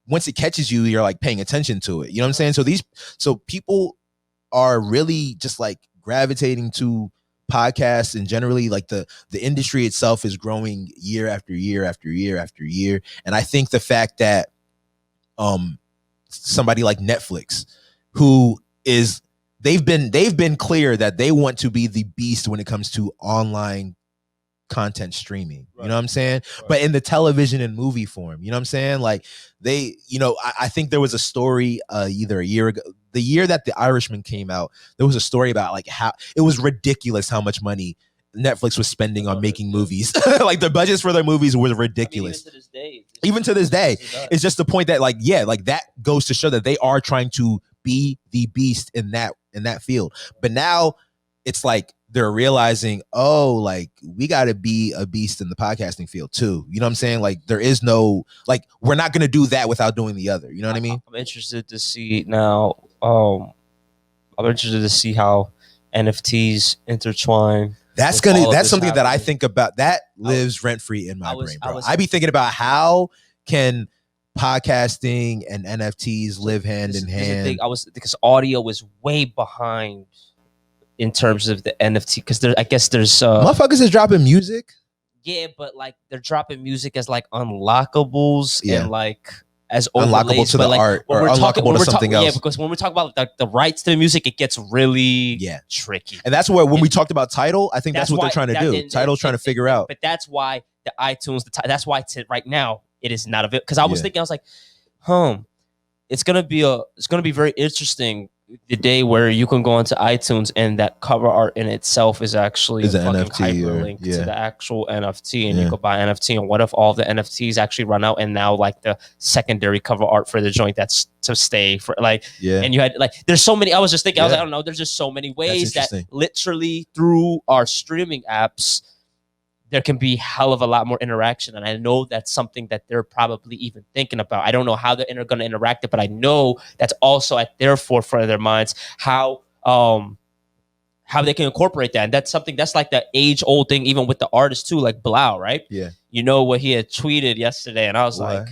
once it catches you, you're like paying attention to it. You know what I'm saying? So people are really just like gravitating to podcasts, and generally like the industry itself is growing year after year after year after year. And I think the fact that somebody like Netflix, who is they've been clear that they want to be the beast when it comes to online content streaming. Right. You know what I'm saying? Right. But in the television and movie form, you know what I'm saying? Like they, I think there was a story either a year ago, the year that The Irishman came out, there was a story about like how it was ridiculous how much money Netflix was spending on making movies. Like the budgets for their movies were ridiculous. Even to this day, it's just the point that like, yeah, like that goes to show that they are trying to be the beast in that field. But now it's like they're realizing, oh, like we got to be a beast in the podcasting field too. You know what I'm saying? Like there is no, like we're not going to do that without doing the other. You know what I mean? I'm interested to see now. I'm interested to see how NFTs intertwine. That's something that I think about. That lives rent free in my brain, bro. I be thinking about how can podcasting and NFTs live hand in hand. Because audio is way behind in terms of the NFT. Because there's motherfuckers is dropping music. Yeah, but like they're dropping music as like unlockables and like as overlays, unlockable to the art or unlockable to something else. Yeah, because when we talk about the rights to the music, it gets really tricky. And that's where when we talked about Tidal, I think that's what they're trying to do. Tidal's trying to figure out. But that's why the iTunes, that's why right now it is not available. Because I was thinking, I was like, it's gonna be very interesting. the day where you can go onto iTunes and that cover art in itself is actually Is a an fucking NFT hyperlink to the actual NFT, and Yeah. you could buy NFT. And what if all the NFTs actually run out, and now like the secondary cover art for the joint that's to stay for like, and you had like, there's so many. I was just thinking, I was like, I don't know, there's just so many ways that literally through our streaming apps, there can be hell of a lot more interaction. And I know that's something that they're probably even thinking about. I don't know how they're going to interact it, but I know that's also at their forefront of their minds, how they can incorporate that. And that's something that's like the age old thing, even with the artists too, like Blau, right? Yeah. You know what he had tweeted yesterday, and I was like,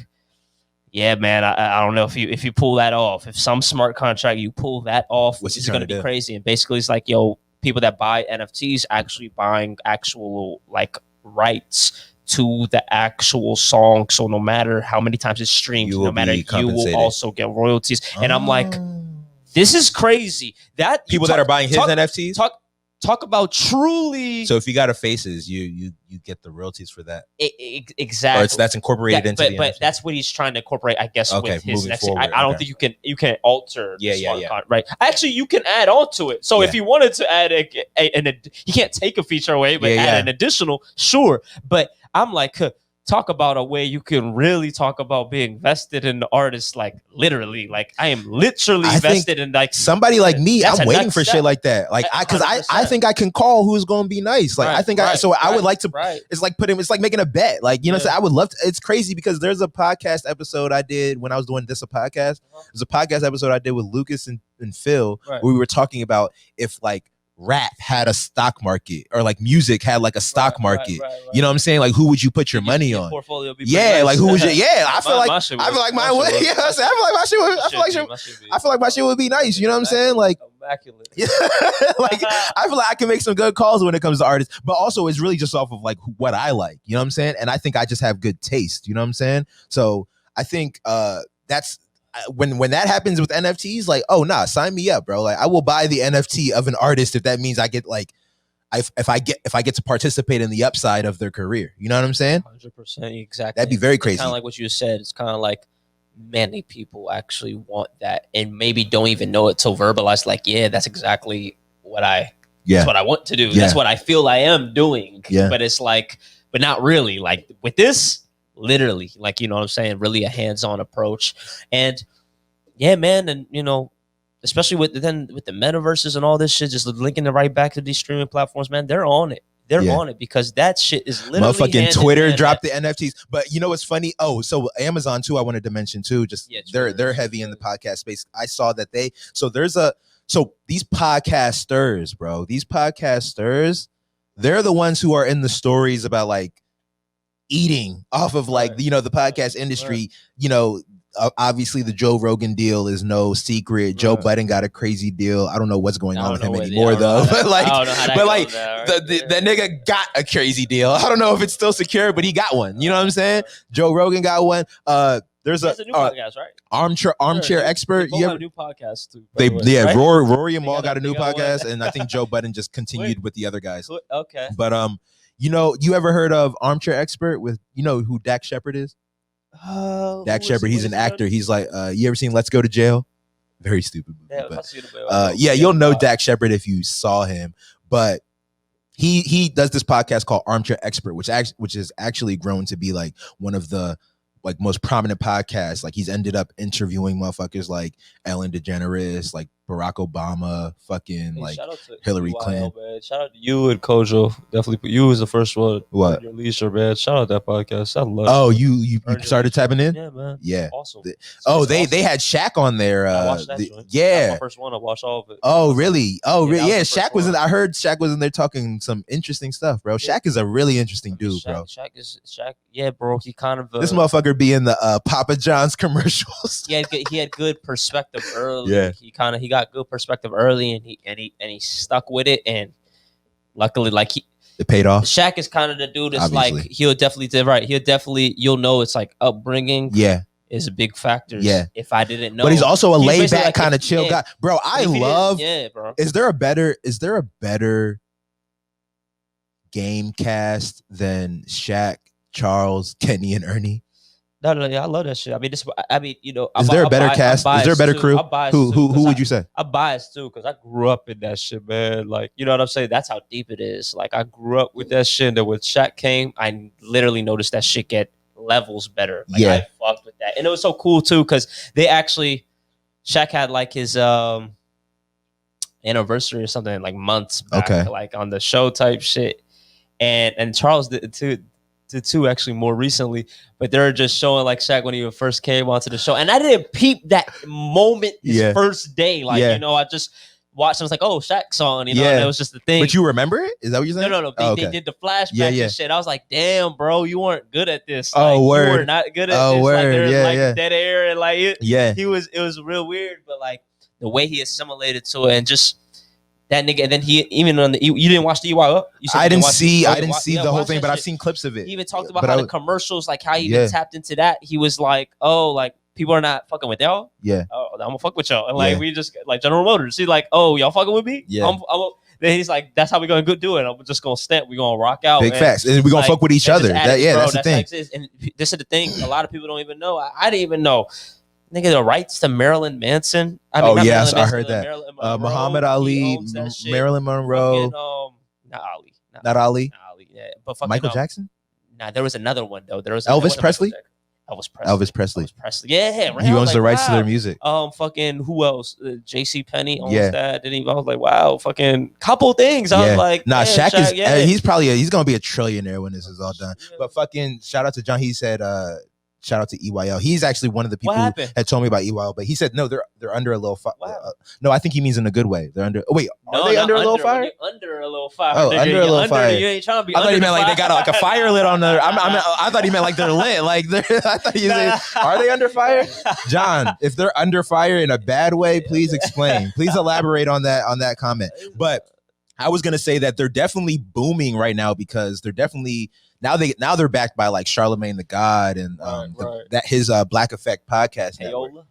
yeah, man, I don't know if you pull that off. If some smart contract you pull that off, it's going to be crazy. And basically it's like, yo, people that buy NFTs actually buying actual like rights to the actual song. So no matter how many times it's streamed, no matter, you will also get royalties. And I'm like, this is crazy. That people that are buying his NFTs talk about truly. So if you got a Faces, you get the royalties for that. Exactly. Or that's incorporated into the but that's what he's trying to incorporate, I guess, with his next thing. I don't think you can alter right? Actually, you can add on to it. So if you wanted to add you can't take a feature away, but add an additional, sure. But I'm like, talk about a way you can really talk about being vested in the artist, like literally, like I am literally vested in like somebody like me. I'm waiting for shit like that, like I think I can call who's going to be nice. Like I think I would like to. It's like it's like making a bet. Like you know, I would love to. It's crazy because there's a podcast episode I did when I was doing a podcast. There's a podcast episode I did with Lucas and Phil where we were talking about if like rap had a stock market or like music had like a stock market. You know what I'm saying? Like who would you put your money on? Portfolio be nice. Like who would you? Yeah, I feel like mine would. Yeah, I feel like my shit would. I feel like my shit would be nice. You know what I'm saying? Like immaculate. Like I feel like I can make some good calls when it comes to artists, but also it's really just off of like what I like. You know what I'm saying? And I think I just have good taste. You know what I'm saying? So I think that's. When that happens with NFTs, like, oh nah, sign me up, bro. Like, I will buy the NFT of an artist if that means I get like, if I get to participate in the upside of their career. You know what I'm saying? 100%, exactly. That'd be very crazy. Kind of like what you said. It's kind of like many people actually want that, and maybe don't even know it till verbalized. Like, yeah, that's exactly what that's what I want to do. Yeah. That's what I feel I am doing. Yeah. But it's like, but not really. Like with this. Literally, like, you know what I'm saying, really a hands-on approach. And yeah, man, and you know, especially with the metaverses and all this shit, just linking it right back to these streaming platforms, man, they're on it. They're on it because that shit is literally motherfucking Twitter dropped the NFTs. But you know what's funny? Oh, so Amazon too, I wanted to mention too, just they're heavy in the podcast space. I saw that these podcasters, bro, they're the ones who are in the stories about like eating off of like, you know, the podcast industry. You know, obviously the Joe Rogan deal is no secret. Joe Budden got a crazy deal. I don't know what's going on with him anymore though. But that nigga got a crazy deal. I don't know if it's still secure, but he got one. You know what I'm saying? Joe Rogan got one. There's a new podcast, right? Armchair Expert. You have a new podcast too. Rory and Maul got a new podcast, and I think Joe Budden just continued with the other guys. Okay, but you know, you ever heard of Armchair Expert with, you know who Dak Shepard is? Dak Shepard, he's an actor. He's like, you ever seen Let's Go to Jail? Very stupid movie. You'll know Dak Shepard if you saw him. But he does this podcast called Armchair Expert, which is actually grown to be like one of the like most prominent podcasts. Like he's ended up interviewing motherfuckers like Ellen DeGeneres, like Barack Obama, fucking like Hillary Clinton. Man. Shout out to you and Kojo. Definitely put you as the first one. What? Your leisure, man. Shout out that podcast. I love. Oh, you started tapping in? Yeah, man. Yeah. Awesome. They had Shaq on there. I watched that joint. Yeah. That's my first one. I watched all of it. Oh, really? Oh, really? Yeah. Shaq was in. I heard Shaq was in there talking some interesting stuff, bro. Shaq is a really interesting dude, bro. Shaq. Yeah, bro. He kind of this motherfucker be in the Papa John's commercials. He had good perspective early. Yeah. He got good perspective early, and he stuck with it, and luckily, like it paid off. Shaq is kind of the dude that's like he'll definitely you'll know it's like upbringing. Yeah. Is a big factor. Yeah. If I didn't know. But he's also a laid back kind of chill guy. Bro, I love bro. Is there a better game cast than Shaq, Charles, Kenny, and Ernie? No, yeah, I love that shit. I mean, you know, Is there a better cast? Is there a better crew? Who would you say? I'm biased too because I grew up in that shit, man. Like, you know what I'm saying? That's how deep it is. Like, I grew up with that shit. That when Shaq came, I literally noticed that shit get levels better. Like, I fucked with that, and it was so cool too because Shaq had like his anniversary or something like months back, like on the show type shit, and Charles did too actually more recently, but they're just showing like Shaq when he first came onto the show, and I didn't peep that moment his first day. Like, you know, I just watched. I was like, oh, Shaq's on, you know, and it was just the thing. But you remember it? Is that what you're saying? No. They did the flashback and shit. I was like, damn, bro, you weren't good at this. Like, oh, word. You were not good at this. Word. Like, there's dead air and like it. Yeah. It was real weird, but like the way he assimilated to it and just. That nigga, and then he even on the you didn't watch the EY up. I didn't see the whole thing, but I've seen clips of it. He even talked about how the commercials, like how he even tapped into that. He was like, "Oh, like people are not fucking with y'all. Yeah, oh, I'm gonna fuck with y'all." And like we just like General Motors. He's like, "Oh, y'all fucking with me? Yeah." Then he's like, "That's how we gonna do it. I'm just gonna step. We gonna rock out. Big facts, and we gonna fuck with each other. That's the thing. And this is the thing. A lot of people don't even know. I didn't even know. Nigga, the rights to Marilyn Manson. I heard that. Muhammad Ali, Marilyn Monroe. Not Ali. Not Ali. Yeah, but fucking Michael Jackson. Nah, there was another one though. There was Elvis Presley. Elvis Presley. Yeah, right? He owns the rights to their music. Fucking who else? J.C. Penney owns that. I was like, wow, fucking couple things. I was like, nah, Shaq is. He's gonna be a trillionaire when this is all done. But fucking shout out to John. He said, shout out to EYL. He's actually one of the people who had told me about EYL, but he said no, they're under a little fire. No, I think he means in a good way. They're under. Oh, wait, are they under a little fire? Under a little fire. Oh, under a little fire. You ain't trying to be. I thought he meant like they got like a fire lit on their. I thought he meant like they're lit. Like I thought he said, are they under fire? John, if they're under fire in a bad way, please explain. Please elaborate on that comment. But I was gonna say that they're definitely booming right now because they're definitely. Now they're backed by like Charlemagne the God and that his Black Effect podcast. Payola?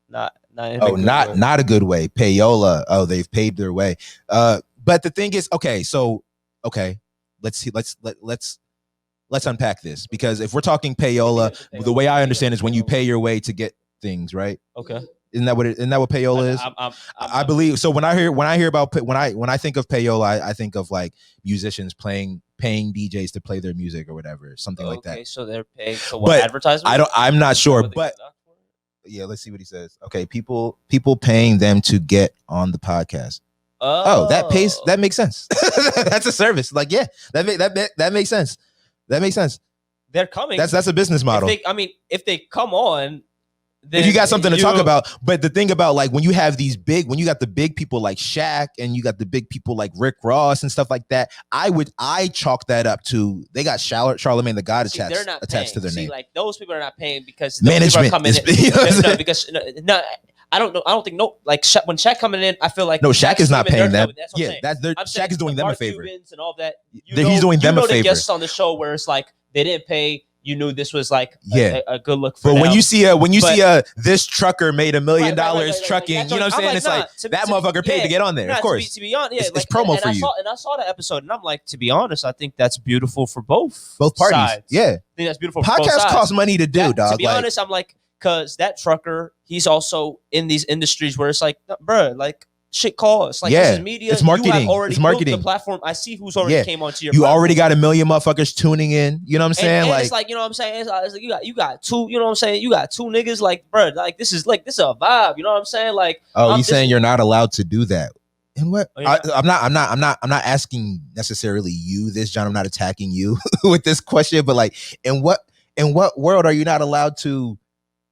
Not a good way. Payola. Oh, they've paved their way. But the thing is, let's unpack this because if we're talking payola, the way I understand is when you pay your way to get things, right? Okay. Isn't that what payola is? I believe so. When I think of payola, I think of like musicians paying DJs to play their music or whatever, something like that. Okay, so they're paying for what advertisement? I'm not sure, but yeah, let's see what he says. Okay, people paying them to get on the podcast. Oh, that makes sense. That's a service. Like, yeah, that makes sense. That makes sense. They're coming. That's a business model. If they come on. If you got something to talk about, but the thing about like when you got the big people like Shaq and you got the big people like Rick Ross and stuff like that, I chalk that up to they got Charlemagne the God attached to their name. Like those people are not paying because management coming in. Because I don't know. I don't think like when Shaq coming in, I feel like Shaq is not paying them. That's Shaq is doing them a favor. And all that. He's doing them a favor. The guests on the show where it's like they didn't pay. You knew this was like a good look for them. But when you see this trucker made $1 million trucking, you know what I'm saying? It's like that motherfucker paid to get on there. Of course. To be honest, it's promo for you. And I saw the episode and I'm like, to be honest, I think that's beautiful for both parties. Sides. Yeah. I think that's beautiful for both sides. Podcasts cost money to do, dog. To be honest, I'm like, because that trucker, he's also in these industries where it's like, bro, like shit costs. Like this is media. It's marketing. It's marketing. The platform. I see who's already came onto your. You already got 1 million motherfuckers tuning in. You know what I'm saying? And like it's like, you know what I'm saying? It's like you got two. You know what I'm saying? You got two niggas. Like, bro, like this is a vibe. You know what I'm saying? Like, you saying you're not allowed to do that? And what? I'm not asking necessarily you this, John. I'm not attacking you with this question, but like, in what world are you not allowed to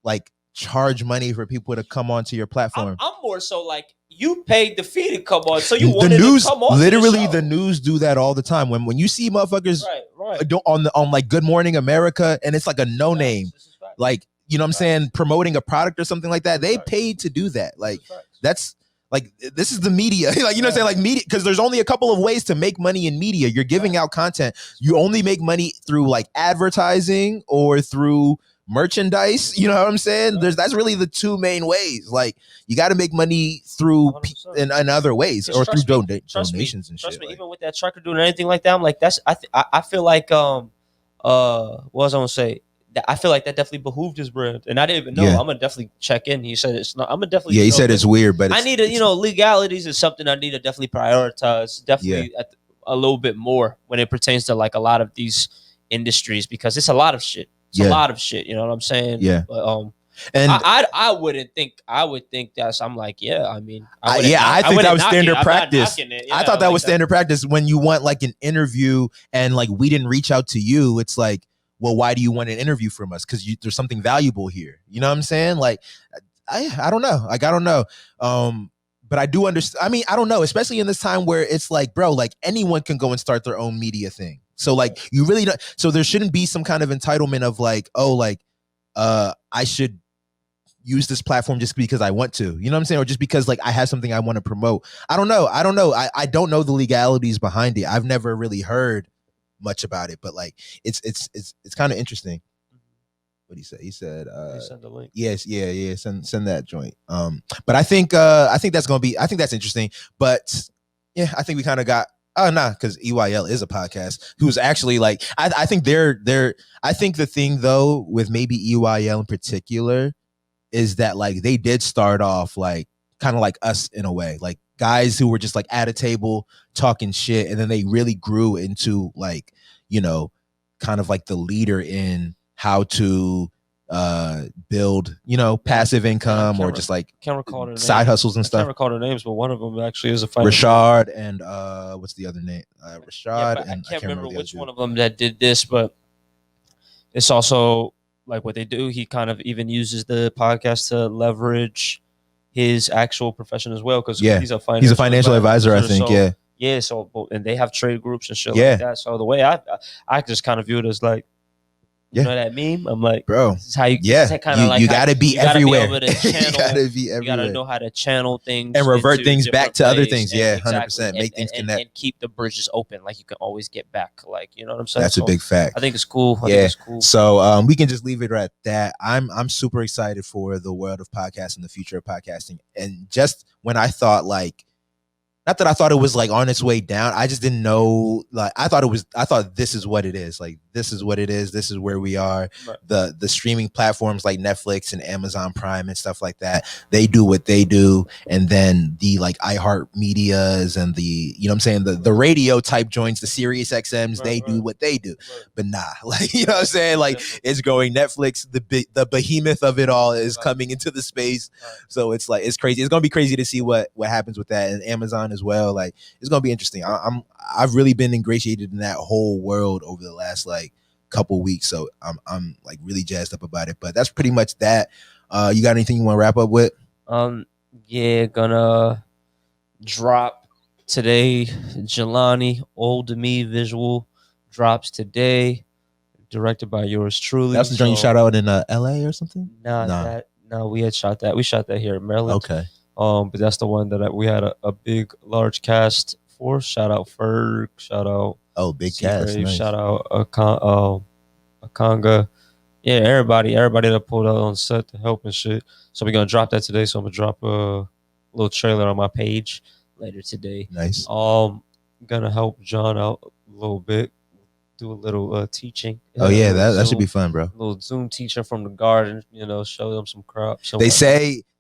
like charge money for people to come onto your platform? I'm more so like. You paid the fee to come on, so you wanted to come on. Literally, the news do that all the time. When you see motherfuckers on like Good Morning America, and it's like a no name, like you know what I'm saying, promoting a product or something like that. They paid to do that. Like that's like this is the media. Like you know what I'm saying, like media, because there's only a couple of ways to make money in media. You're giving out content. You only make money through like advertising or through merchandise, you know what I'm saying? That's really the two main ways. Like you got to make money through in other ways or through donations and shit. Trust me, even with that trucker doing anything like that, I'm like I feel like what was I gonna say? I feel like that definitely behooved his brand, and I didn't even know. Yeah. I'm gonna definitely check in. He said it's not. I'm gonna definitely. Yeah, he said it's weird, but I need to, legalities is something I need to definitely prioritize. Definitely a little bit more when it pertains to like a lot of these industries, because it's a lot of shit. It's a lot of shit. You know what I'm saying? Yeah. But and I wouldn't think. I would think that's. I'm like, yeah. I mean, I think that was standard practice. I thought that was standard practice when you want like an interview and like we didn't reach out to you. It's like, well, why do you want an interview from us? Because there's something valuable here. You know what I'm saying? Like, I don't know. Like, I don't know. But I do understand. I mean, I don't know, especially in this time where it's like, bro, like anyone can go and start their own media thing. So like, you really don't. So there shouldn't be some kind of entitlement of like, oh, like, I should use this platform just because I want to, you know what I'm saying? Or just because like I have something I want to promote. I don't know. I don't know the legalities behind it. I've never really heard much about it, but like it's kind of interesting. What he said? He said, send the link. Yes, yeah. Send that joint. But I think that's interesting. But yeah, I think we kind of got because EYL is a podcast who's actually like I think I think the thing though with maybe EYL in particular is that like they did start off like kind of like us in a way, like guys who were just like at a table talking shit, and then they really grew into like, kind of like the leader in how to build, passive income or just like can't recall their side hustles and stuff. I can't recall their names, but one of them actually is a fighter. Rashad and what's the other name? Rashad and I can't remember which one of them that did this, but it's also like what they do. He kind of even uses the podcast to leverage his actual profession as well, because he's a financial advisor, I think. So, so and they have trade groups and shit like that. So the way I just kind of view it as like, you know that meme? I'm like, bro, this is how you gotta be everywhere. You gotta know how to channel things and revert things back to other things. And, 100%. Make things connect and keep the bridges open. Like you can always get back. Like, you know what I'm saying? That's a big fact. I think it's cool. I think it's cool. So we can just leave it at that. I'm super excited for the world of podcasting, the future of podcasting, and just when I thought like. Not that I thought it was like on its way down. I just didn't know. Like I thought this is what it is. Like this is what it is. This is where we are. Right. The streaming platforms like Netflix and Amazon Prime and stuff like that. They do what they do, and then the like iHeart Medias and the what I'm saying, the radio type joints, the Sirius XMs, they do what they do. Right. But nah, like what I'm saying, like it's going Netflix. The behemoth of it all is coming into the space. Right. So it's like it's crazy. It's gonna be crazy to see what happens with that, and Amazon as well. Like it's gonna be interesting. I've really been ingratiated in that whole world over the last like couple weeks, so I'm like really jazzed up about it. But that's pretty much that. You got anything you want to wrap up with? Gonna drop today. Jelani, Old to Me visual drops today, directed by yours truly. That's the joint you shot out in LA or something? No, we had shot that. We shot that here in Maryland. Okay. But that's the one that we had a big, large cast for. Shout out Ferg. Shout out. Oh, big cast. Nice. Shout out Akanga. Yeah, everybody that pulled out on set to help and shit. So we're gonna drop that today. So I'm gonna drop a little trailer on my page later today. Nice. Gonna help John out a little bit. Do a little teaching. Oh yeah, that should be fun, bro. A little Zoom teaching from the garden. Show them some crops.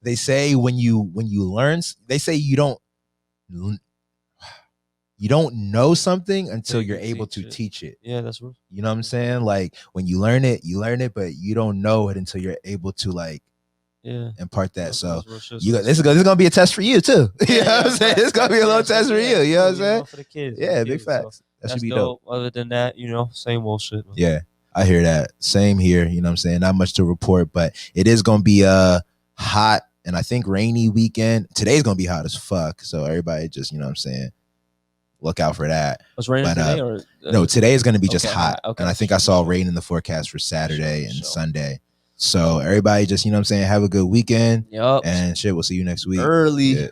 They say when you learn, they say you don't know something until you're able to teach it. Yeah, that's right. You know what I'm saying? Like when you learn it, but you don't know it until you're able to like impart that. So this is gonna be a test for you too. You know what I'm saying? It's gonna be a little test for you. You know what I'm saying? For the kids. Yeah, big facts. That should be dope. Other than that, same old shit. Yeah, I hear that. Same here. You know what I'm saying? Not much to report, but it is gonna be hot and I think rainy weekend. Today's gonna be hot as fuck. So everybody just, you know what I'm saying, look out for that. Was raining today or no, today is gonna be just hot. Okay. And I think I saw rain in the forecast for Saturday and Sunday. So everybody just, you know what I'm saying, have a good weekend. Yup. And shit, we'll see you next week. Early. Yeah.